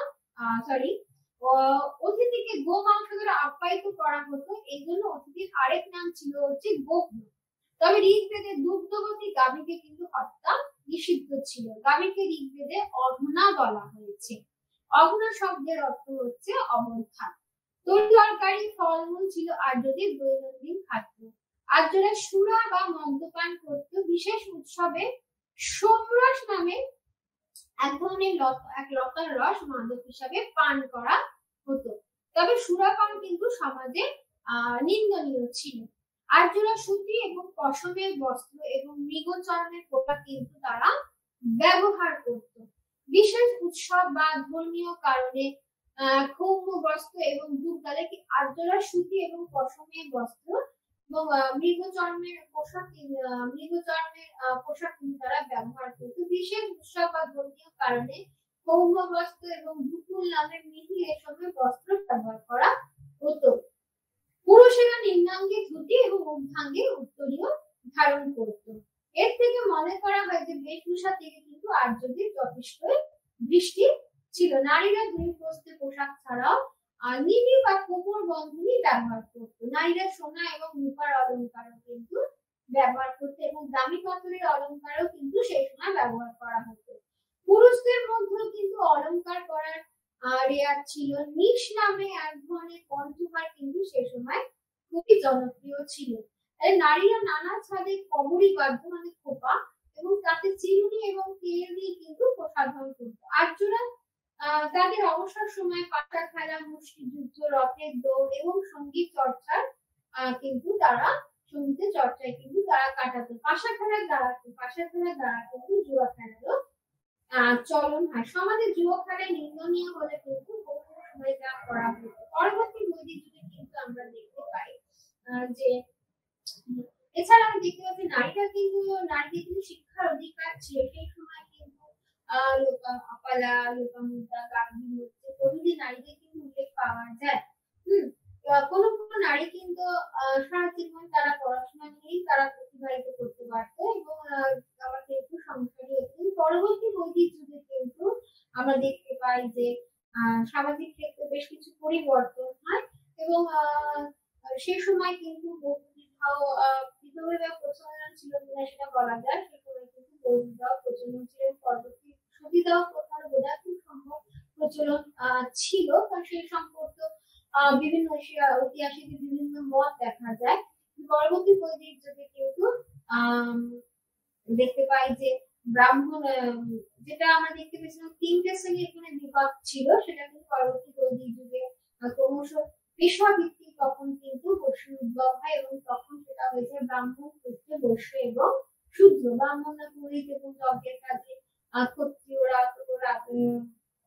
অতিথিকে গো মাংস দ্বারা আপ্যায়িত করা হতো। এই জন্য অতিথির আরেক নাম ছিল হচ্ছে গোগ্ন। তবে ঋগ্বেদে দুগ্ধবতী গাভীকে কিন্তু হত্যা নিষিদ্ধ ছিল। গাভীকে ঋগ্বেদে অঘনা বলা হয়েছে। অঘনা শব্দের অর্থ হচ্ছে অবর্থা। তরকারি, ফলমূল ছিল আর্যদের দৈনন্দিন খাদ্য। আর্যরা সুরা বা মদ্যপান করত। বিশেষ উৎসবে সোমরস নামে এক ধরনের লতার রস মাদক হিসাবে পান করা হতো। তবে সুরাপান কিন্তু সমাজে নিন্দনীয় ছিল। আর্যরা সুতি এবং পশমের বস্ত্র এবং মৃগচর্মের পোশাক কিন্তু তারা ব্যবহার করত। বিশেষ উৎসব বা ধর্মীয় কারণে ক্ষৌম বস্ত্র এবং দুর্গালে আর্যরা সুতি এবং পশমের বস্ত্র এবং মৃগচর্মের পোশাক কিন্তু তারা ব্যবহার করত। বিশেষ উৎসব বা ধর্মীয় কারণে ক্ষৌম বস্ত্র এবং দুকুল নামের মিহি রেশমের বস্ত্র ব্যবহার করা হতো। পুরুষেরা নিম্নাঙ্গে ধুতি এবং ঊর্ধ্বাঙ্গে উত্তরীয় ধারণ করত। এর থেকে মনে করা হয় যে বেশভূষা থেকে কিন্তু আর্যদের যথেষ্ট দৃষ্টি ছিল। নারীরা দুই প্রস্থে পোশাক ছাড়াও নিবি বা কোমর বন্ধনী ব্যবহার করত। নারীরা সোনা এবং রূপার অলঙ্কারও কিন্তু ব্যবহার করত এবং দামি পাথরের অলঙ্কারও কিন্তু সেই সময় ব্যবহার করা হতো। পুরুষদের মধ্যেও কিন্তু অলঙ্কার করার রেয়ার ছিল। নিশ নামে এক ধরনের কণ্ঠহার কিন্তু সেই সময় খুবই জনপ্রিয় ছিল। নারীরা নানা ছাদে কবরী বাদ্য মানে খোপা এবং তাতে চিরুনি এবং তেল দিয়ে কিন্তু প্রসাধন করত। আর্যরা তাদের অবসর সময় পাশা খেলা, মুষ্টিযুদ্ধ, রথের দৌড় এবং সঙ্গীত চর্চার কিন্তু তারা সঙ্গীতের চর্চায় কিন্তু তারা কাটাতো। পাশা খেলার দ্বারা কিন্তু জুয়া খেলারও চলন হয়। সমাজে জুয়া খেলায় নিন্দনীয় হলে কিন্তু সময় যা করা হতো। পরবর্তী বৈদিক যুগে কিন্তু আমরা দেখতে পাই যে এছাড়া আমি দেখতে পাচ্ছি নারীদের কিন্তু শিক্ষার অধিকার ছিল। সেই সময় কিন্তু অপালা, লোপামুদ্রা, গান্ধী মধ্যে প্রভৃতি নারীদের কিন্তু উল্লেখ পাওয়া যায়। কোনো নারী কিন্তু সারা জীবন তারা পড়াশোনা নিয়েই তারা অতিবাহিত করতে পারত এবং আবার কিন্তু সংসারী হতো। পরবর্তী বৈদিক যুগে কিন্তু আমরা দেখতে পাই যে সামাজিক ক্ষেত্রে বেশ কিছু পরিবর্তন হয় এবং সেই সময় কিন্তু বিধবা প্রচলন ছিল কিনা সেটা বলা যায়। সেই সময় কিন্তু বিধবা প্রচলন ছিল। পরবর্তী সতীদাহ প্রথার বোধহয় খুব সম্ভব প্রচলন ছিল। সেই সম্পর্কে বিভিন্ন ঐতিহাসিক বিভিন্ন মত দেখা যায়। পরবর্তী বৈদিক যুগে কিন্তু দেখতে পাই যে ব্রাহ্মণ, যেটা আমরা দেখতে পেয়েছিলাম তিনটে শ্রেণীর এখানে বিভাগ ছিল, সেটা কিন্তু পরবর্তী বৈদিক যুগে ক্রমশ পেশা ভিত্তিক তখন কিন্তু বৈশ্যের উদ্ভব হয় এবং তখন সেটা হয়েছে ব্রাহ্মণ, ক্ষত্রিয়, বৈশ্য এবং শূদ্র। ব্রাহ্মণরা পুরোহিত এবং যজ্ঞের কাজে, ক্ষত্রিয়রা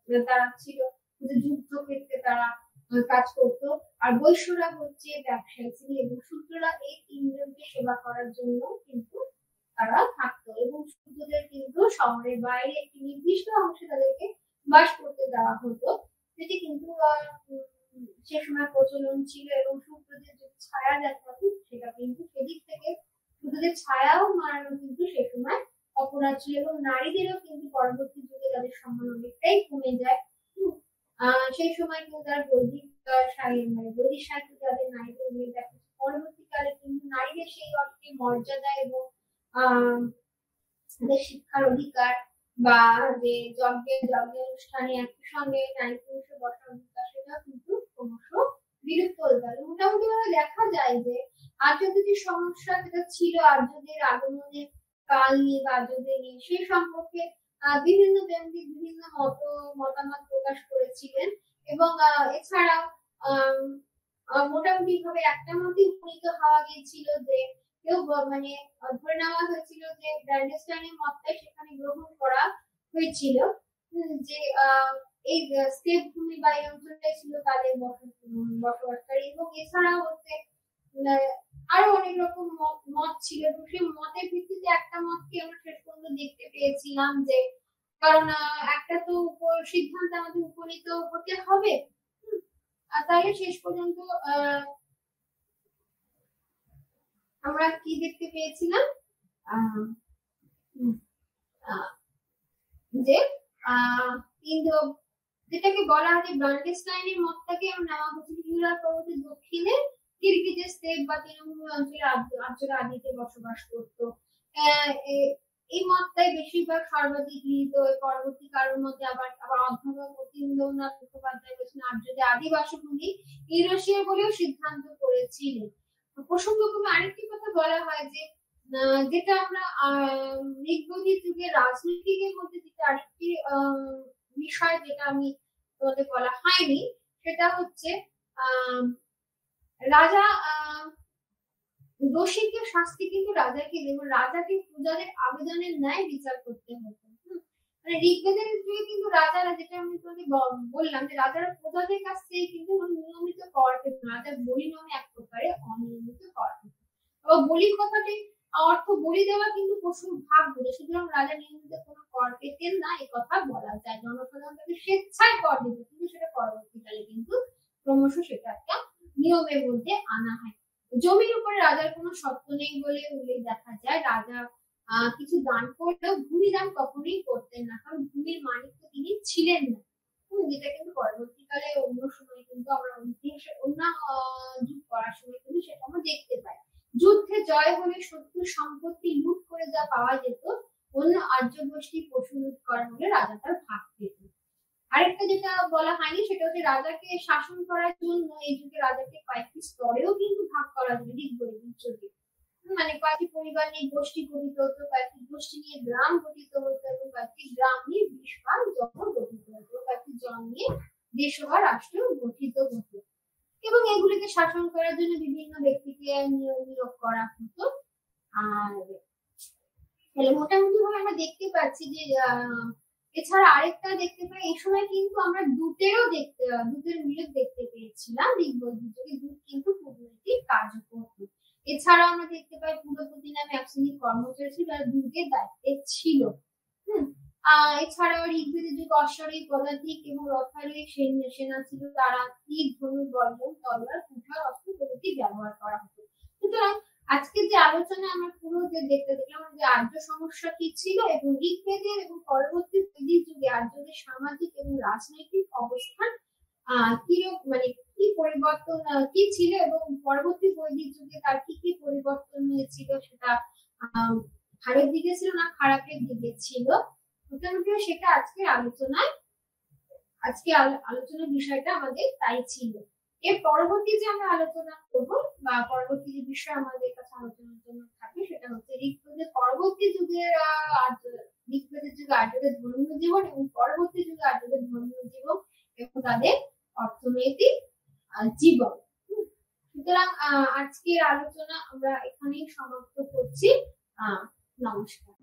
তারা ছিল যুদ্ধ ক্ষেত্রে তারা কাজ করত, আর বৈশ্যরা হচ্ছে ব্যবসায়ী শ্রেণী এবং শূদ্ররা এই তিনজনকে সেবা করার জন্য কিন্তু তারা থাকতো এবং শূদ্রদের কিন্তু শহরের বাইরে একটি নির্দিষ্ট অংশে তাদেরকে বাস করতে দেওয়া হতো, যেটি কিন্তু সে সময় প্রচলন ছিল এবং শূদ্রদের যে ছায়া দেখা হতো সেটা কিন্তু সেদিক থেকে শূদ্রদের ছায়াও মারানো কিন্তু সে সময় অপরাধ ছিল এবং নারীদেরও কিন্তু পরবর্তী যুগে তাদের সম্মান অনেকটাই কমে যায়। সেই সময় কিন্তু তারা বৈদিক মানে বৈদিক সাহিত্য যাদের নারীদের নিয়ে দেখা, পরবর্তীকালে কিন্তু নারীদের সেই অর্থে মর্যাদা এবং আহ তাদের শিক্ষার অধিকার বা যে যজ্ঞ অনুষ্ঠানে একই সঙ্গে নারী পুরুষের বসার অধিকার, সেটা কিন্তু ক্রমশ বিলুপ্ত হয়ে গেল। মোটামুটি ভাবে দেখা যায় যে আর্যদের যে সমস্যা যেটা ছিল আর্যদের আগমনের কাল নিয়ে বা আর্যদের নিয়ে, সেই সম্পর্কে বিভিন্ন ব্যক্তি বিভিন্ন মতামত প্রকাশ করেছিলেন। এবং এছাড়াও মোটামুটি ভাবে একটা মতে উপনীত হওয়া গিয়েছিল যে কেউ মানে ধরে নেওয়া হয়েছিল যে ব্র্যান্ডেস্টাইনের মতটাই সেখানে গ্রহণ করা হয়েছিল, যে এই স্টেপ ভূমি বা এই অঞ্চলটাই ছিল তাদের বসবাসকারী। এবং এছাড়াও হচ্ছে আরো অনেক রকম মত ছিল, এবং সেই মতের ভিত্তিতে একটা মতকে আমরা শেষ পর্যন্ত দেখতে পেয়েছিলাম যে, কারণ একটা তো সিদ্ধান্ত আমাদের উপনীত হতে হবে, তাহলে শেষ পর্যন্ত আমরা কি দেখতে পেয়েছিলাম যে কিন্তু যেটাকে বলা হয় যে ব্রান্ডেস্টাইনের মতটাকে আমরা নেওয়া হয়েছিল ইউরাল পর্বতের দক্ষিণে কিরগিজের স্টেপ বা তৃণমূল অঞ্চলে আর্যরা আদিতে বসবাস করত। এই মতটাই বেশিরভাগ সর্বাধিক গৃহীত। পরবর্তী কালের মধ্যে আবার অধ্যাপক অতীন্দ্রনাথ মুখোপাধ্যায় বলেছেন আর্যদের আদি বাসভূমি ইউরেশিয়া বলেও সিদ্ধান্ত করেছিলেন। প্রসঙ্গক্রমে আরেকটি কথা বলা হয় যে যেটা আমরা ঋগ্বৈদিক যুগে রাজনীতিকের মধ্যে যেটা আরেকটি বিষয় যেটা আমি তোমাদের বলা হয়নি, সেটা হচ্ছে রাজা দোষীকে শাস্তি কিন্তু রাজাকে দেবেন, রাজাকে প্রজাদের আবেদনের ন্যায় বিচার করতে হতো। মানে ঋগ্বেদের যুগে কিন্তু রাজারা, যেটা আমি তোমাদের বললাম যে রাজারা প্রজাদের কাছ থেকে কিন্তু নিয়মিত কর পেত, রাজার বলি নামে এক প্রকারে অনিয়মিত কর পেত। এবং বলি কথাটি অর্থ বলি দেওয়া কিন্তু পশুর ভাগ বলে, সুতরাং রাজা নিয়মিত কোনো কর পেতেন না এ কথা বলা যায়। জনসাধারণ তাকে স্বেচ্ছায় কর দিত, কিন্তু সেটা পরবর্তীকালে কিন্তু ক্রমশ সেটা একটা নিয়মের মধ্যে আনা হয়। জমির উপরে রাজার কোনো সত্ত্ব নেই বলে উল্লেখ দেখা যায়। রাজা কিছু দান করলেও ভূমি দান কখনোই করতেন না, কারণ ভূমির মালিক তো তিনি ছিলেন না। যেটা কিন্তু পরবর্তীকালে অন্য সময় কিন্তু আমরা ইতিহাসে অন্য যুগ করার সময় কিন্তু সেটা আমরা দেখতে পাই। যুদ্ধে জয় হলে শত্রু সম্পত্তি লুট করে যা পাওয়া যেত, অন্য আর্য গোষ্ঠী পশু লুট করা হলে রাজা তার ভাগ পেত। আরেকটা যেটা বলা হয়নি সেটা হচ্ছে রাজাকে শাসন করার জন্য এই যুগে রাজাকে কয়েকটি স্তরেও কিন্তু ভাগ করা যায় ঋগ্বৈদিক যুগে। মানে কয়েকটি পরিবার নিয়ে গোষ্ঠী গঠিত হতো, কয়েকটি গোষ্ঠী নিয়ে গ্রাম গঠিত হতো, এবং কয়েকটি গ্রাম নিয়ে দেশ বা জন গঠিত হতো, কয়েকটি জন নিয়ে দেশ বা রাষ্ট্র গঠিত হতো। এবং এগুলিকে শাসন করার জন্য বিভিন্ন ব্যক্তিকে নিয়োগ করা হতো। আর মোটামুটি ভাবে আমরা দেখতে পাচ্ছি যে এছাড়া আরেকটা দেখতে পাই, এই সময় কিন্তু আমরা দুধের উল্লেখ দেখতে পেয়েছিলাম। ঋগ্বৈদিক যুগে দুধ কিন্তু কূটনৈতিক কাজ করত। এছাড়াও আমরা দেখতে পাই পুরোপতি নামে এক শ্রেণীর কর্মচারী ছিল যারা দুর্গের দায়িত্বে ছিল। এছাড়াও ঋগ্বেদের যুগে অশ্বারোহী পদাতিক এবং রথারোহী সেনা ছিল, তারা তীর ধনুক বর্জন তলোয়ার কুঠার অস্ত্র প্রভৃতি ব্যবহার করা হতো। সুতরাং আজকে যে আলোচনা আমরা পুরো দেখতে দেখলাম যে আর্য সমস্যা কি ছিল, এবং ঋগ্বেদের এবং পরবর্তী বৈদিক যুগে আর্যদের সামাজিক এবং রাজনৈতিক অবস্থান মানে কি পরিবর্তন কি ছিল, এবং পরবর্তী বৈদিক যুগে তার কি কি পরিবর্তন হয়েছিল, সেটা ভালোর দিকে ছিল না খারাপের দিকে ছিল। মোটামুটি সেটা আজকের আলোচনার বিষয়টা আমাদের তাই ছিল। এর পরবর্তী যে আমরা আলোচনা করব বা পরবর্তী যে বিষয় আমাদের কাছে আলোচনার জন্য থাকে, সেটা হচ্ছে ঋগ্বেদের পরবর্তী যুগের আর্যদের ধর্মীয় জীবন এবং পরবর্তী যুগে আর্যদের ধর্মীয় জীবন এবং তাদের অর্থনৈতিক জীবন। সুতরাং আজকের আলোচনা আমরা এখানেই সমাপ্ত করছি। নমস্কার।